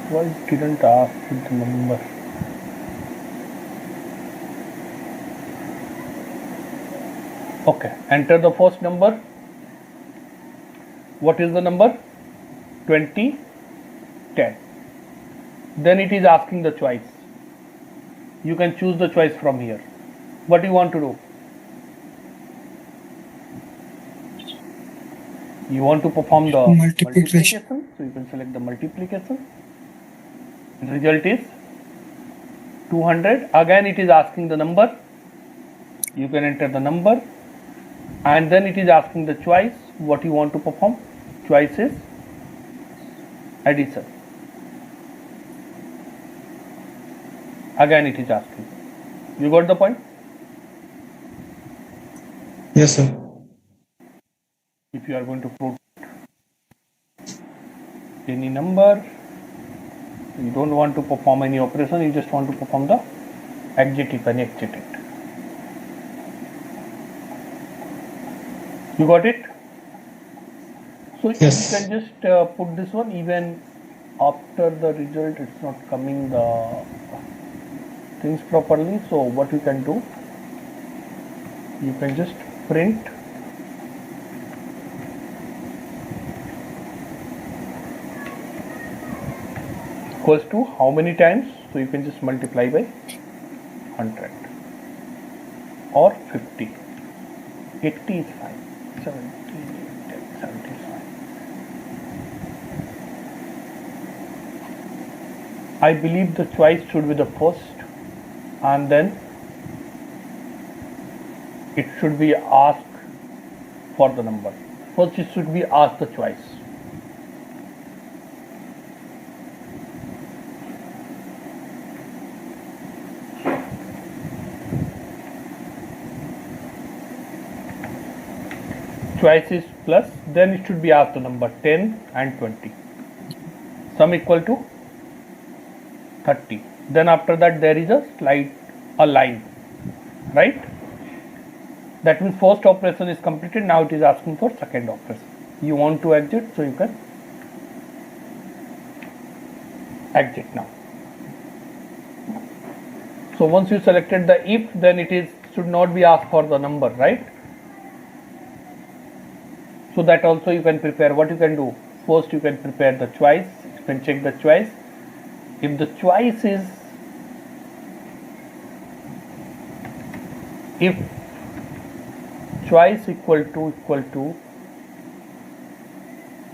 Why didn't ask with the number? Okay, enter the first number. What is the number? 20, 10. Then it is asking the choice. You can choose the choice from here. What do you want to do? You want to perform the multiplication, so you can select the multiplication. Result is 200. Again it is asking the number. You can enter the number, and then it is asking the choice, what you want to perform. Choice is addition. Again it is asking. You got the point? Yes, sir. If you are going to put any number, you don't want to perform any operation, you just want to perform the exit, you can exit it. You got it? So Yes. you can just put this one, even after the result it's not coming the things properly. So what you can do, you can just print equals to how many times, so you can just multiply by 100 or 50. 80 is fine. 70, 70 is fine. I believe the choice should be the first, and then it should be asked for the number. First it should be asked the choice. Choice is plus, then it should be asked the number 10 and 20. Sum equal to 30. Then after that there is a line, right? That means first operation is completed. Now it is asking for second operation. You want to exit, so you can exit now. So once you selected the if, then it should not be asked for the number, right? So that also you can prepare. What you can do, first you can prepare the choice. You can check the choice. If the choice is, if choice equal to,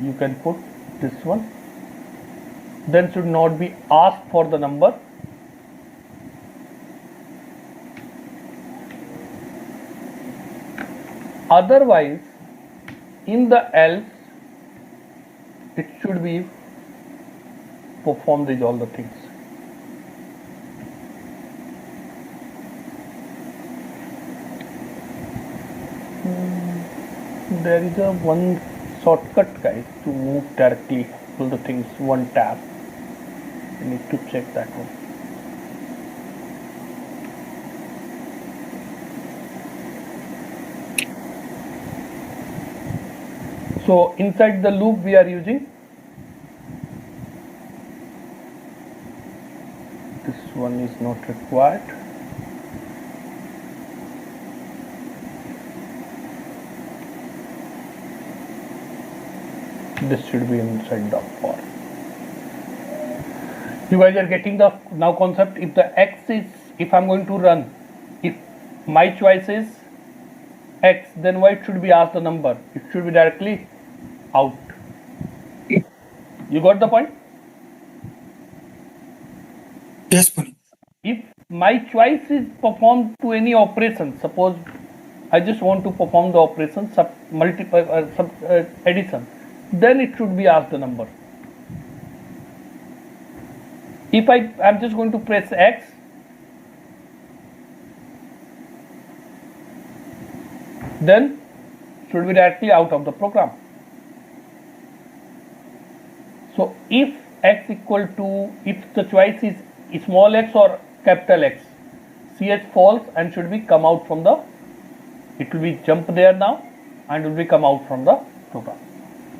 you can put this one, then should not be asked for the number. Otherwise, in the else, it should be perform these all the things. There is a one shortcut, guys, to move directly to the things, one tab. You need to check that one. So inside the loop we are using this one is not required. This should be inside the for. You guys are getting the now concept. If the x is, if I'm going to run, if my choice is x, then why it should be asked the number? It should be directly out. You got the point? Yes, Punit. If my choice is performed to any operation, suppose I just want to perform the operation addition, then it should be asked the number. If I'm just going to press X, then should be directly out of the program. So if X equal to, if the choice is small x or capital X, CH false and should be come out from the, it will be jump there now and will be come out from the program.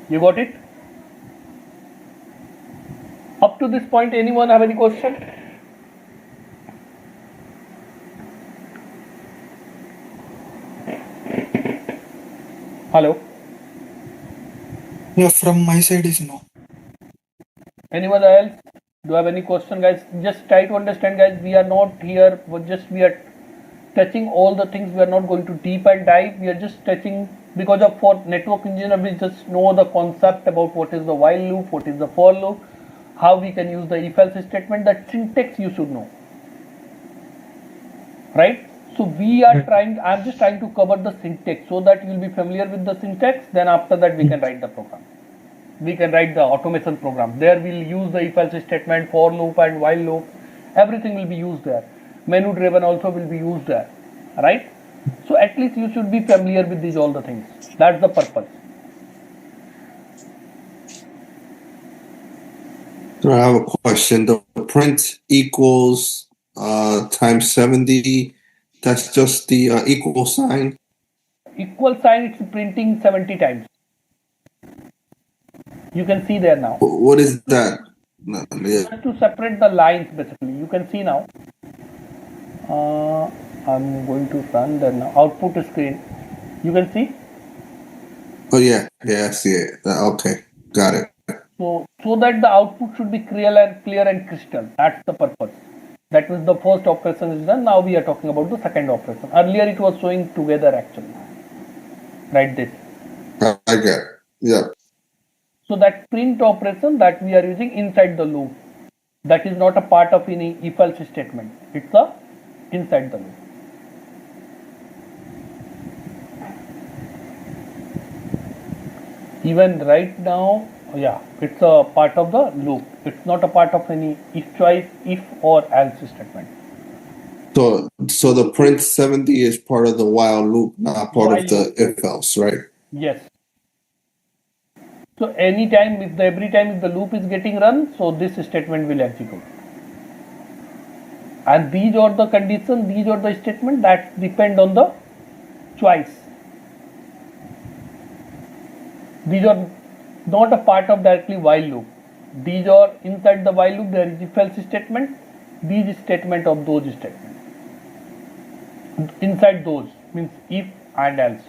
You got it? Up to this point, anyone have any question? Hello? No, from my side is no. Anyone else? Do you have any question, guys? Just try to understand, guys. We are not here, we are touching all the things. We are not going to deep and dive. We are just touching, because of for network engineer, we just know the concept about what is the while loop, what is the for loop, how we can use the if-else statement. That syntax you should know, right? So we are trying, I'm just trying to cover the syntax so that you will be familiar with the syntax. Then after that we can write the program. We can write the automation program. There we'll use the if-else statement, for loop and while loop. Everything will be used there. Menu driven also will be used there, right? So at least you should be familiar with these all the things. That's the purpose. So I have a question. The print equals times 70. That's just the equal sign. Equal sign, it's printing 70 times. You can see there now. What is that? No, yeah. Just to separate the lines, basically. You can see now. I'm going to run the now output screen. You can see. Oh yeah, I see it. Okay, got it. So that the output should be clear and crystal. That's the purpose. That was the first operation is done. Now we are talking about the second operation. Earlier it was showing together actually. Right this. I get it. Yeah. So that print operation that we are using inside the loop, that is not a part of any if-else statement. It's a inside the loop. Even right now, yeah, it's a part of the loop. It's not a part of any if choice, if or else statement. So the print 70 is part of the while loop, not part of the if else, right? Yes. So anytime, every time if the loop is getting run, so this statement will execute. And these are the conditions, these are the statement that depend on the choice. These are not a part of directly while loop. These are inside the while loop, there is if-else statement, these statement of those statements. Inside those means if and else.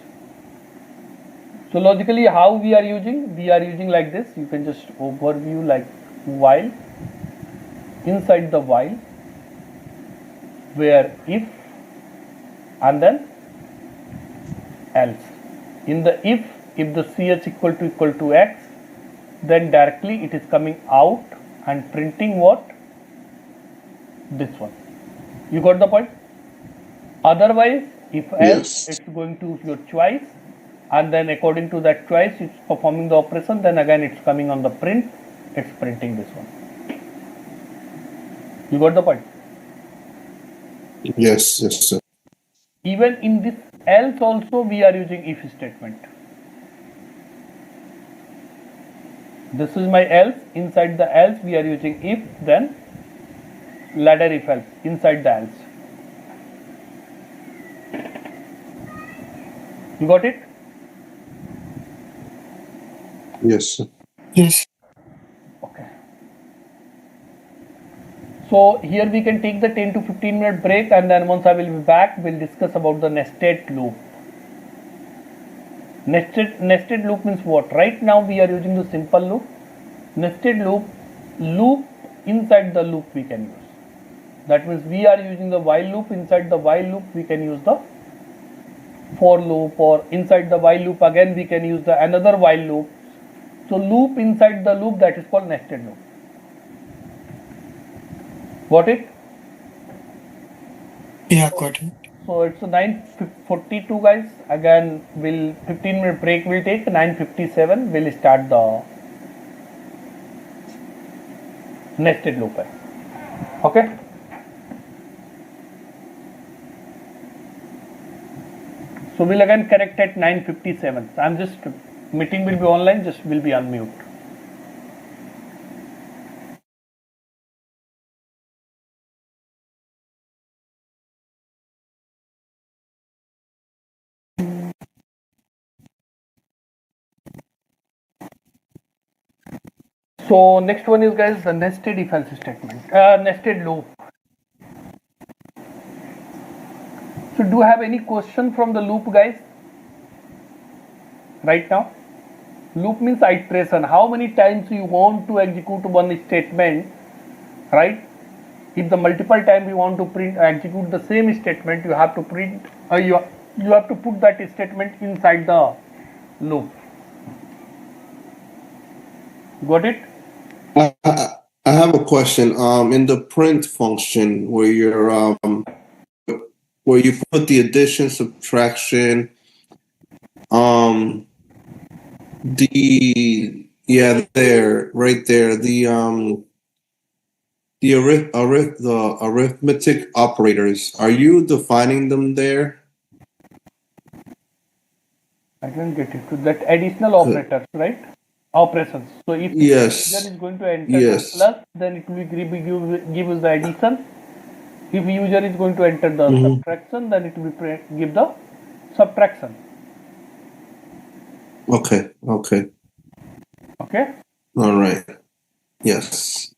So logically how we are using like this. You can just overview like while, inside the while, where if and then else. In the if the ch equal to x, then directly it is coming out and printing what? This one. You got the point? Otherwise, if else, it's going to your choice. and then according to that choice it's performing the operation, then again it's coming on the print, it's printing this one. You got the point? Yes, yes, sir. Even in this else also we are using if statement. This is my else. Inside the else we are using if, then ladder if else inside the else. You got it? Yes, sir. Yes. Okay. So here we can take the 10 to 15 minute break, and then once I will be back, we'll discuss about the nested loop. Nested loop means what? Right now we are using the simple loop. Nested loop inside the loop we can use. That means we are using the while loop. Inside the while loop we can use the for loop, or inside the while loop again we can use the another while loop. So loop inside the loop, that is called nested loop. Got it? Yeah, got it. So it's 9:42 guys. Again, 15-minute break will take. 9:57 we'll start the nested loop. Okay. So we'll again connect at 9:57. I'm just meeting will be online. Just will be unmute. So next one is guys the nested if else statement, nested loop. So do you have any question from the loop guys? Right now, loop means iteration. How many times you want to execute one statement, right? If the multiple time you want to execute the same statement, you have to print. You have to put that statement inside the loop. Got it? I have a question. In the print function where you're where you put the addition, subtraction, right there, the arithmetic operators. Are you defining them there? I didn't get it. So that additional operators, right? Operations. So if Yes. user is going to enter Yes. the plus, then it will give us the addition. If user is going to enter the subtraction, then it will give the subtraction. Okay. Okay. Okay. All right. Yes.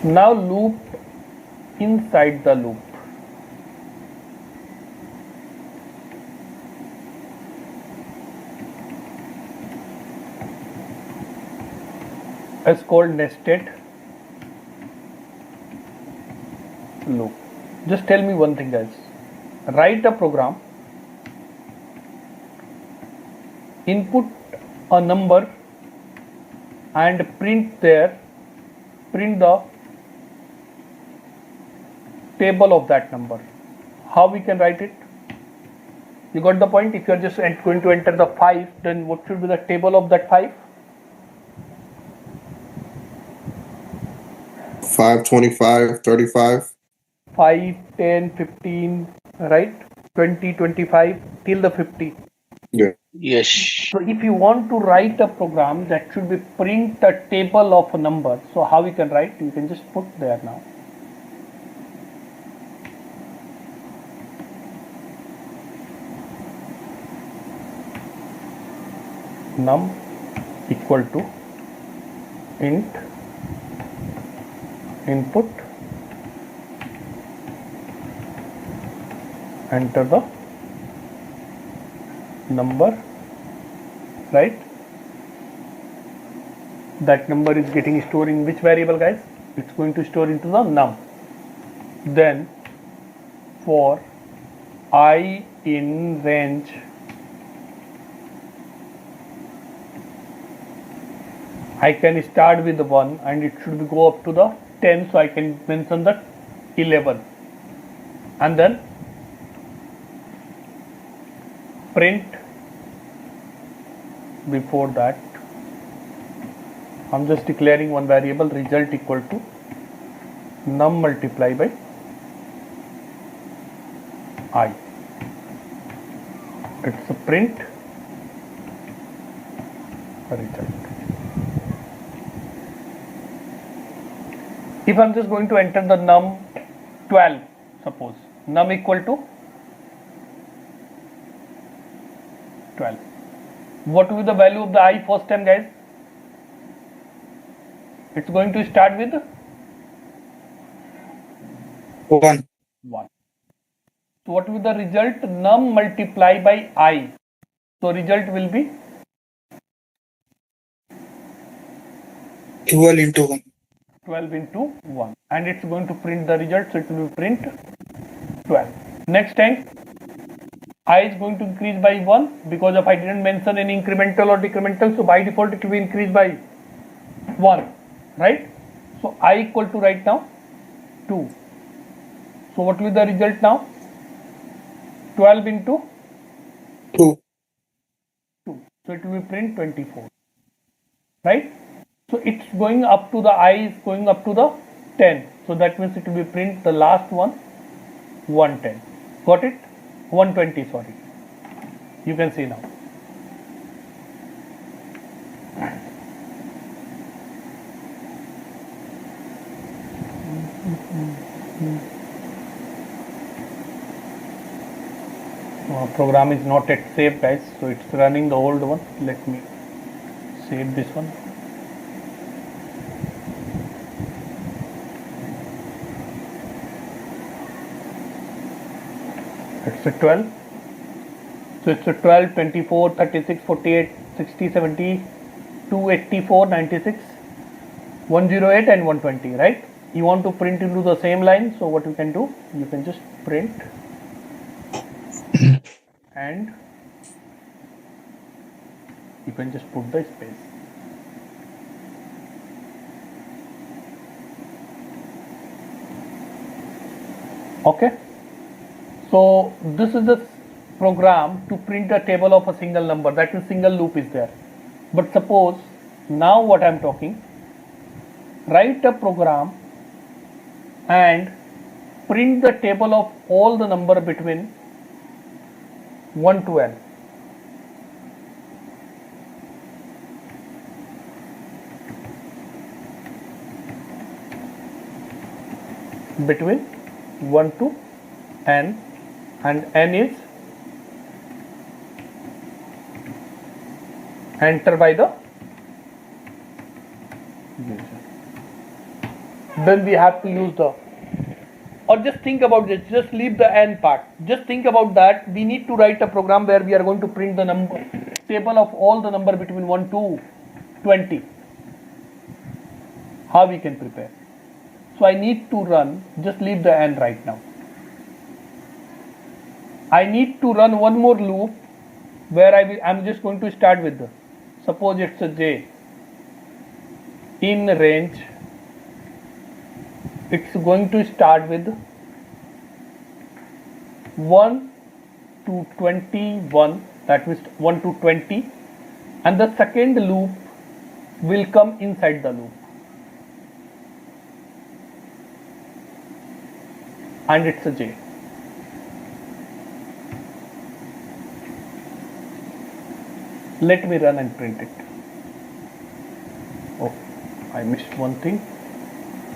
Now loop inside the loop. It's called nested loop. Just tell me one thing guys. Write a program, input a number and print the table of that number. How we can write it? You got the point? If you are just going to enter the 5, then what should be the table of that 5? 5, 25, 35. 5, 10, 15, right? 20, 25 till the 50. Yeah. Yes. So if you want to write a program that should be print a table of a number, so how we can write? You can just put there now. Num equal to int input, enter the number, right? That number is getting stored in which variable guys? It's going to store into the num. Then for I in range I can start with 1 and it should go up to the 10, so I can mention the 11 and then print. Before that I'm just declaring one variable result equal to num multiply by I. It's a print result. If I'm just going to enter the num 12, suppose num equal to 12, what will be the value of the I first time, guys? It's going to start with 1. 1. So what will be the result? Num multiply by I. So result will be 12 into 1. 12 into 1, and it's going to print the result, so it will be print 12. Next time I is going to increase by 1 because of I didn't mention any incremental or decremental, so by default it will be increased by 1, right? So I equal to right now 2. So what will be the result now? 12 into 2. 2. So it will be print 24, right? So it's going up to the I is going up to the 10. So that means it will be print the last one 110. Got it? 120, sorry. You can see now. Program is not yet saved, guys, so it's running the old one. Let me save this one. It's a 12. So it's a 12, 24, 36, 48, 60, 70, 284, 96, 108 and 120, right? You want to print into the same line, so what you can do, you can just print and you can just put the space. Okay. So this is the program to print a table of a single number, that is single loop is there. But suppose now what I am talking, write a program and print the table of all the number between 1 to n. Between 1 to n, and n is entered by the user. Then we have to use the, or just think about this, just leave the n part, just think about that. We need to write a program where we are going to print the number table of all the number between 1 to 20. How we can prepare? So I need to run, just leave the n right now. I need to run one more loop where I'm just going to start with the, suppose it's a j in range. It's going to start with 1 to 21, that means 1 to 20, and the second loop will come inside the loop, and it's a j. Let me run and print it. Oh, I missed one thing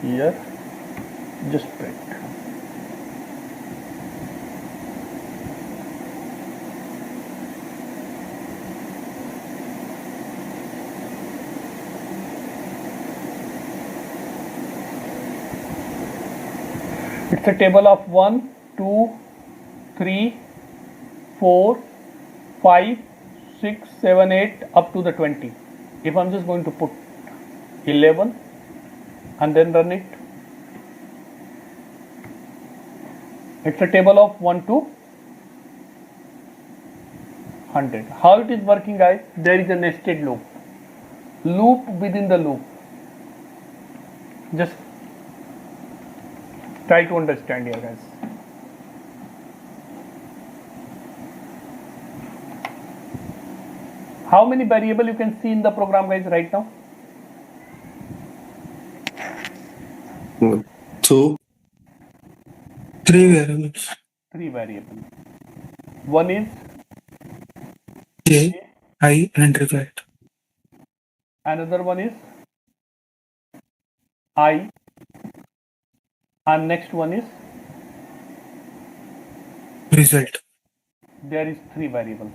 here. Just print. It's a table of 1, 2, 3, 4, 5, 6, 7, 8 up to the 20. If I'm just going to put 11 and then run it, it's a table of 1 to 100. How it is working, guys? There is a nested loop. Loop within the loop. Just Try to understand here, guys. How many variable you can see in the program, guys, right now? 2. 3 variables. 3 variables. One is J, I, and result. Another one is I, and next one is Result. there is 3 variables.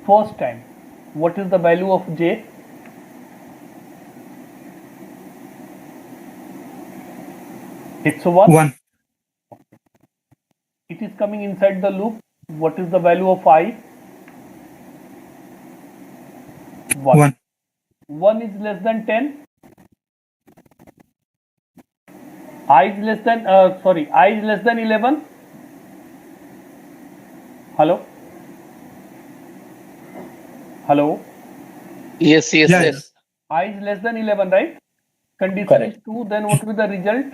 First time, what is the value of J? It's 1. 1. It is coming inside the loop. What is the value of I? 1. 1 is less than 10. I is less than I is less than 11. Hello? Hello? Yes. Yeah. I is less than 11, right? Condition Correct. is 2. Then what will be the result?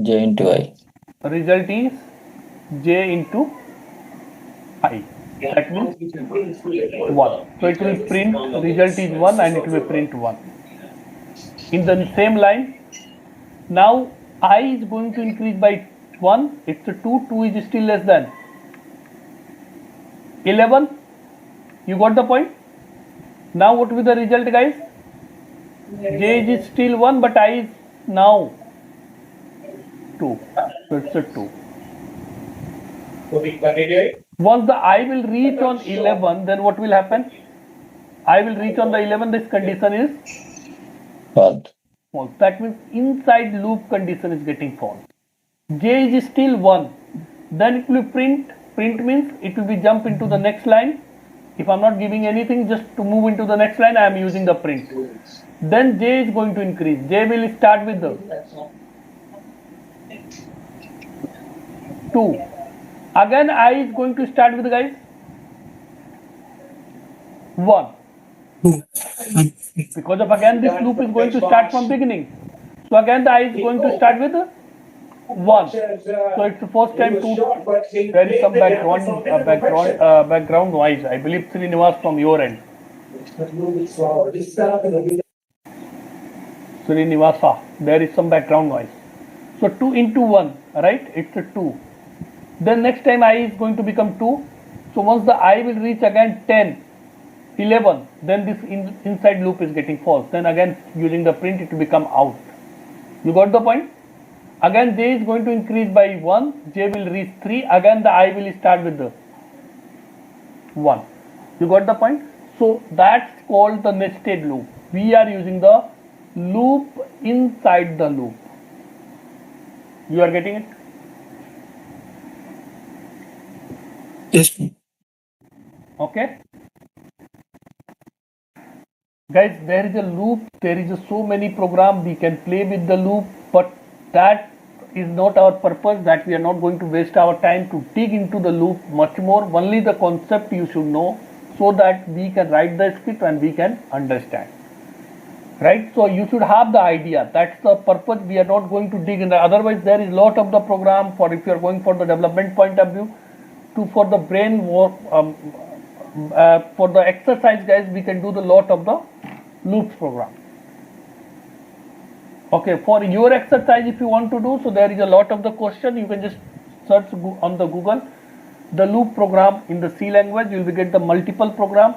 J into I. Result is J into I. That means 1. So it will print result is 1 and it will print 1. In the same line, now I is going to increase by 1. It's a 2. 2 is still less than 11. You got the point? Now what will be the result, guys? J is still 1, but I is now 2. So it's a 2. Once the I will reach on 11, then what will happen? I will reach on the 11, this condition is False. false. That means inside loop condition is getting false. J is still 1. Then it will print. Print means it will be jump into the next line. If I'm not giving anything, just to move into the next line, I am using the print. Then J is going to increase. J will start with the 2. Again, I is going to start with, guys, 1. 2. Because of again this loop is going to start from beginning. So again the I is going to start with 1. So it's the first time to there is some background noise. I believe Srinivas from your end. Srinivasa, there is some background noise. So 2 into 1, right? It's a 2. Then next time I is going to become 2. So once the I will reach again 10, 11, then this inside loop is getting false. Then again using the print it will become out. You got the point? Again J is going to increase by 1. J will reach 3. Again the I will start with the 1. You got the point? So that's called the nested loop. We are using the loop inside the loop. You are getting it? Yes. Okay. Guys, there is a loop, there is so many programs we can play with the loop, but that is not our purpose. That we are not going to waste our time to dig into the loop much more. Only the concept you should know, so that we can write the script and we can understand. Right? So you should have the idea. That's the purpose. We are not going to dig in. Otherwise, there is a lot of the program for if you are going for the development point of view, for the brain work. For the exercise, guys, we can do the lot of the loops program. Okay, for your exercise, if you want to do, so there is a lot of the question. You can just search on the Google the loop program in the C language. You will get the multiple program,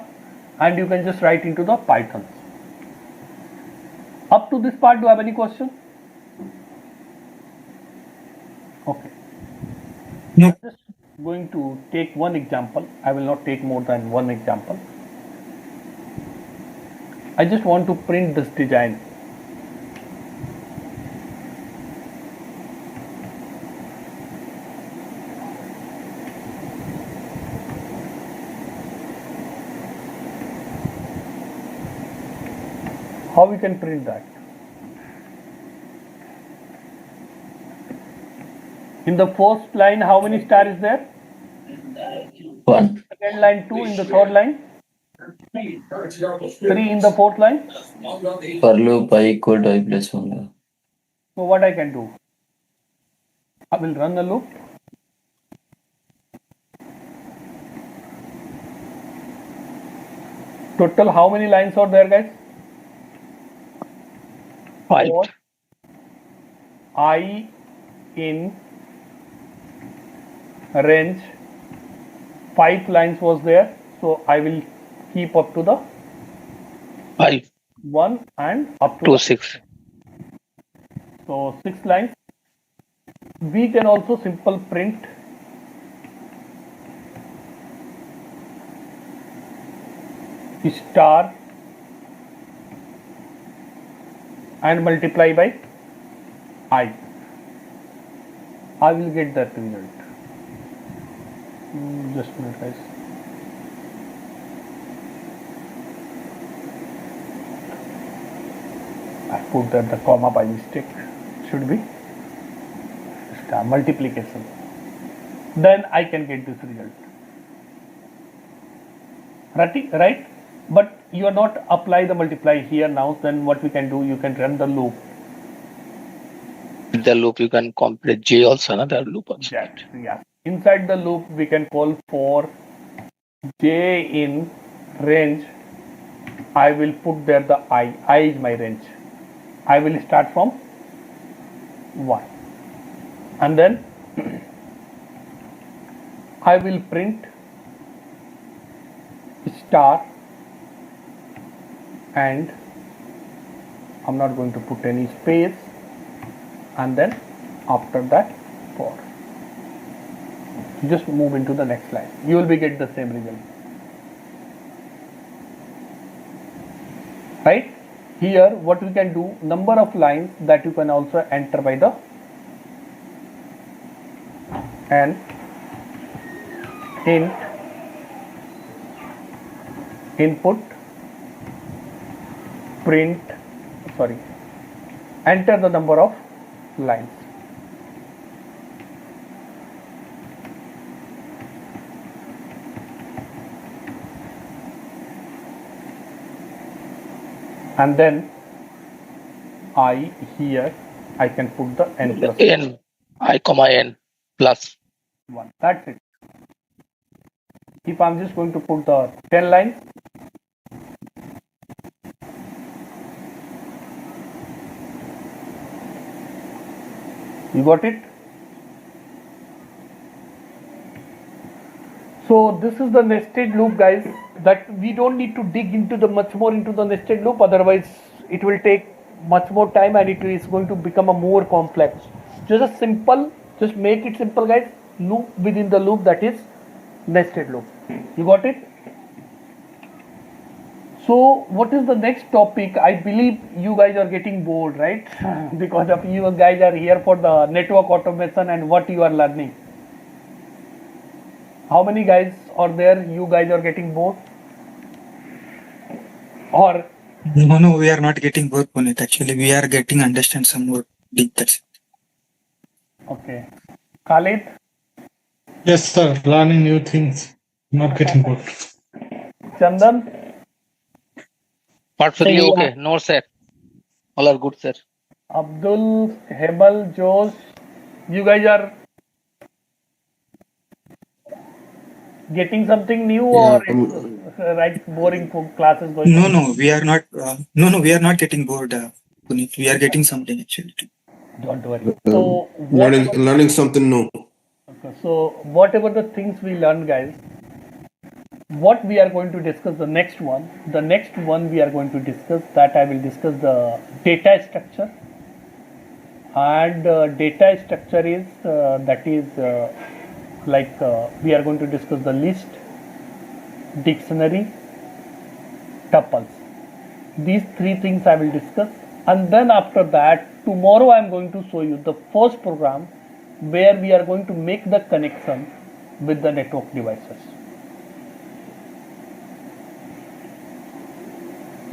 and you can just write into the Python. Up to this part, do you have any question? Okay. No. I'm just going to take one example. I will not take more than one example. I just want to print this design. How we can print that? In the first line, how many star is there? 1. Second line 2, in the third line 3, in the fourth line For loop I equal to I plus 1. So what I can do? I will run the loop. Total how many lines are there, guys? 5. For I in range 5 lines was there, so I will keep up to the 5 1 and up to to the 6. So 6 lines. We can also simple print star and multiply by I. I will get that result. Just a minute, guys. I put that the comma by mistake. Should be star multiplication. Then I can get this result. Right? But you are not apply the multiply here now. Then what we can do? You can run the loop. The loop you can complete J also, another loop also. Yeah. Inside the loop, we can call for J in range. I will put there the I. I is my range. I will start from 1. And then I will print star and I'm not going to put any space, and then after that for. Just move into the next line. You will be get the same result. Right? Here what we can do, number of lines that you can also enter by the and int input print enter the number of lines. And then I here I can put the n plus N, I comma N plus 1. That's it. If I'm just going to put the 10 lines, you got it? So this is the nested loop, guys, that we don't need to dig into the much more into the nested loop, otherwise it will take much more time and it is going to become a more complex. Just make it simple, guys. Loop within the loop, that is nested loop. You got it? So what is the next topic? I believe you guys are getting bored, right? Because of you guys are here for the network automation and what you are learning. How many guys are there? You guys are getting bored? Or No, we are not getting bored, Punit. Actually, we are getting understand some more deep. That's it. okay. Khalid? Yes, sir. Learning new things. Not getting bored. Chandan? perfectly Yeah. okay. No sir, all are good sir. Abdul, Hebel, Josh, you guys are getting something new, Yeah, or it's right boring classes going on? No, we are not. No, we are not getting bored, Punit. We are getting something actually. Don't worry. So whatever, learning something new. whatever the things we learn, guys, what we are going to discuss the next one we are going to discuss that I will discuss the data structure, and data structure is we are going to discuss the list, dictionary, tuples. These 3 things I will discuss, and then after that tomorrow I am going to show you the first program where we are going to make the connection with the network devices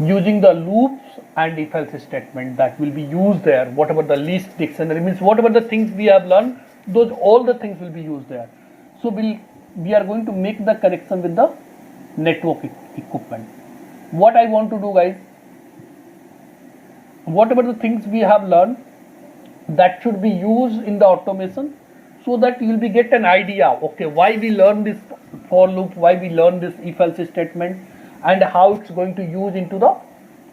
using the loops and if else statement that will be used there. Whatever the list, dictionary, means whatever the things we have learned, those all the things will be used there. So we are going to make the connection with the network equipment. What I want to do, guys, whatever the things we have learned, that should be used in the automation, so that you will be get an idea, okay, why we learn this for loop, why we learn this if else statement, and how it's going to use into the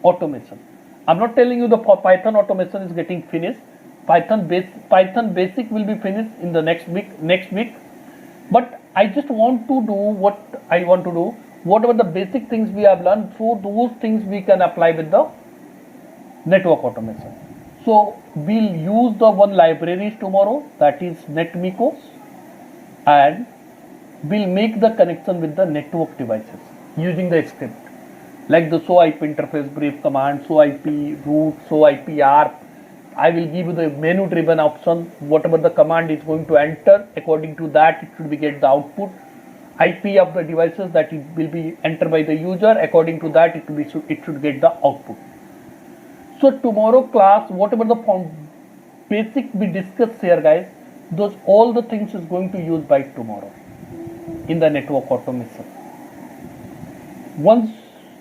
automation. I'm not telling you the Python automation is getting finished. Python basic will be finished in the next week. But I just want to do what I want to do. Whatever the basic things we have learned, so those things we can apply with the network automation. So we'll use the one libraries tomorrow, that is NetMiko, and we'll make the connection with the network devices using the script, like the show IP interface brief command, show IP root, show IP ARP. I will give you the menu driven option. Whatever the command is going to enter, according to that it should be get the output. IP of the devices that it will be entered by the user, according to that it should get the output. So tomorrow class, whatever the basic we discussed here, guys, those all the things is going to use by tomorrow in the network automation. Once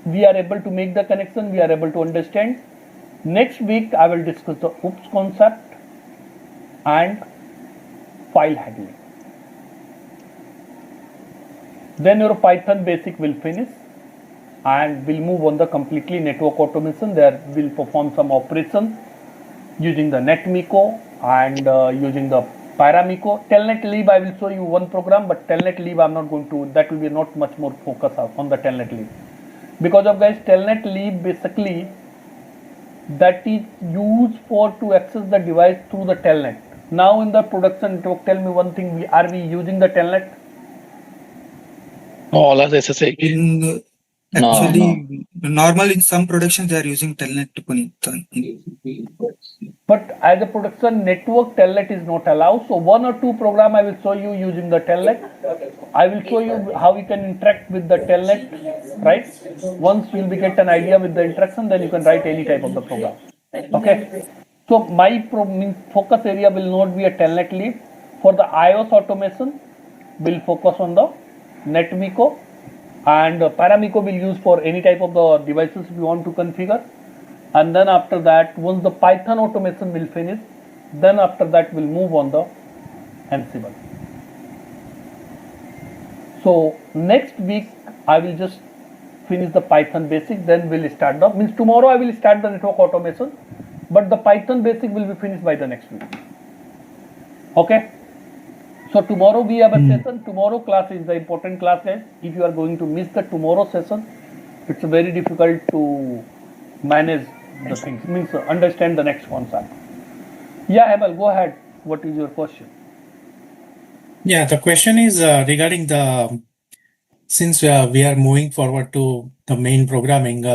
we are able to make the connection, we are able to understand. Next week I will discuss the OOPS concept and file handling. Then your Python basic will finish, and we'll move on the completely network automation. There we'll perform some operations using the NetMiko and using the Paramiko. Telnet Lib I will show you one program, but Telnet Lib I'm not going to, that will be not much more focus on the Telnet Lib. Because of guys, Telnet Lib basically that is used for to access the device through the Telnet. Now in the production network, tell me one thing, are we using the Telnet? All as SSH. In actually, normal in some productions they are using Telnet to Punit. But as a production network, Telnet is not allowed. So one or two program I will show you using the Telnet. I will show you how you can interact with the Telnet, right? Once you will be get an idea with the interaction, then you can write any type of the program. Okay. So my focus area will not be a Telnet lead. For the iOS automation, we'll focus on the NetMiko, and Paramiko will use for any type of the devices we want to configure. And then after that, once the Python automation will finish, then after that we'll move on the Ansible. So next week I will just finish the Python basic, then we'll start the, means tomorrow I will start the network automation, but the Python basic will be finished by the next week. Okay. So tomorrow we have a session. Tomorrow class is the important class, guys. If you are going to miss the tomorrow session, it's very difficult to manage the things, means understand the next concept. Yeah, Hemal, go ahead. What is your question? Yeah, the question is regarding the, since we are moving forward to the main programming,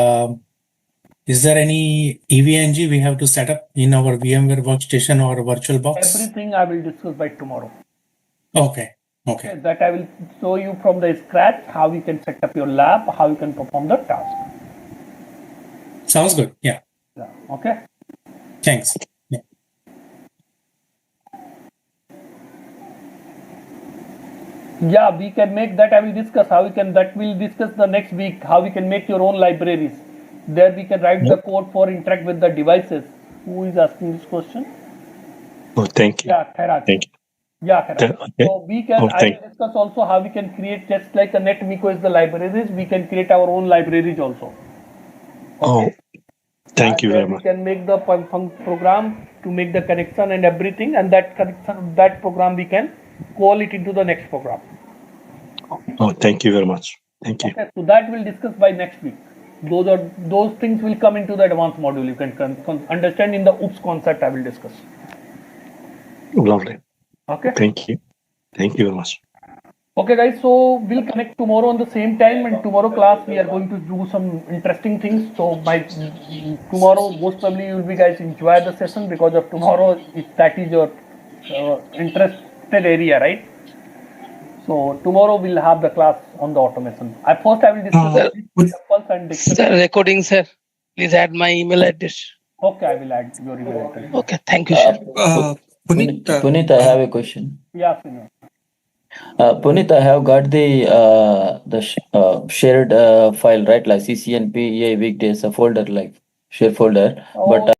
is there any EVNG we have to set up in our VMware workstation or VirtualBox? Everything I will discuss by tomorrow. Okay. Okay. That I will show you from the scratch how you can set up your lab, how you can perform the task. Sounds good. Yeah. Yeah. Okay. Thanks. Yeah. Yeah, we can make that. I will discuss how we can, that we'll discuss the next week, how we can make your own libraries. There we can write the code for interact with the devices. Who is asking this question? Oh, thank you. Yeah, Khairaj. Thank you. Yeah, Khairaj. Okay. So we can, I will discuss also how we can create, just like a NetMiko is the libraries, we can create our own libraries also. Okay. Oh, thank you very much. We can make the program to make the connection and everything, and that connection, that program we can call it into the next program. Oh, thank you very much. Thank you. Okay, so that we'll discuss by next week. Those things will come into the advanced module. You can understand in the OOPS concept I will discuss. Lovely. Okay. Thank you. Thank you very much. Okay, guys. So we'll connect tomorrow on the same time, and tomorrow class we are going to do some interesting things. So by tomorrow, most probably you will be guys enjoy the session, because of tomorrow, if that is your interested area, right? So tomorrow we'll have the class on the automation. First I will discuss examples and discuss. Sir, recording, sir. Please add my email address. Okay, I will add your email address. Okay, thank you, sir. Punit, I have a question. Yeah, Senior. Punit, I have got the shared file, right? Like CCNP, weekdays, a folder like share folder, but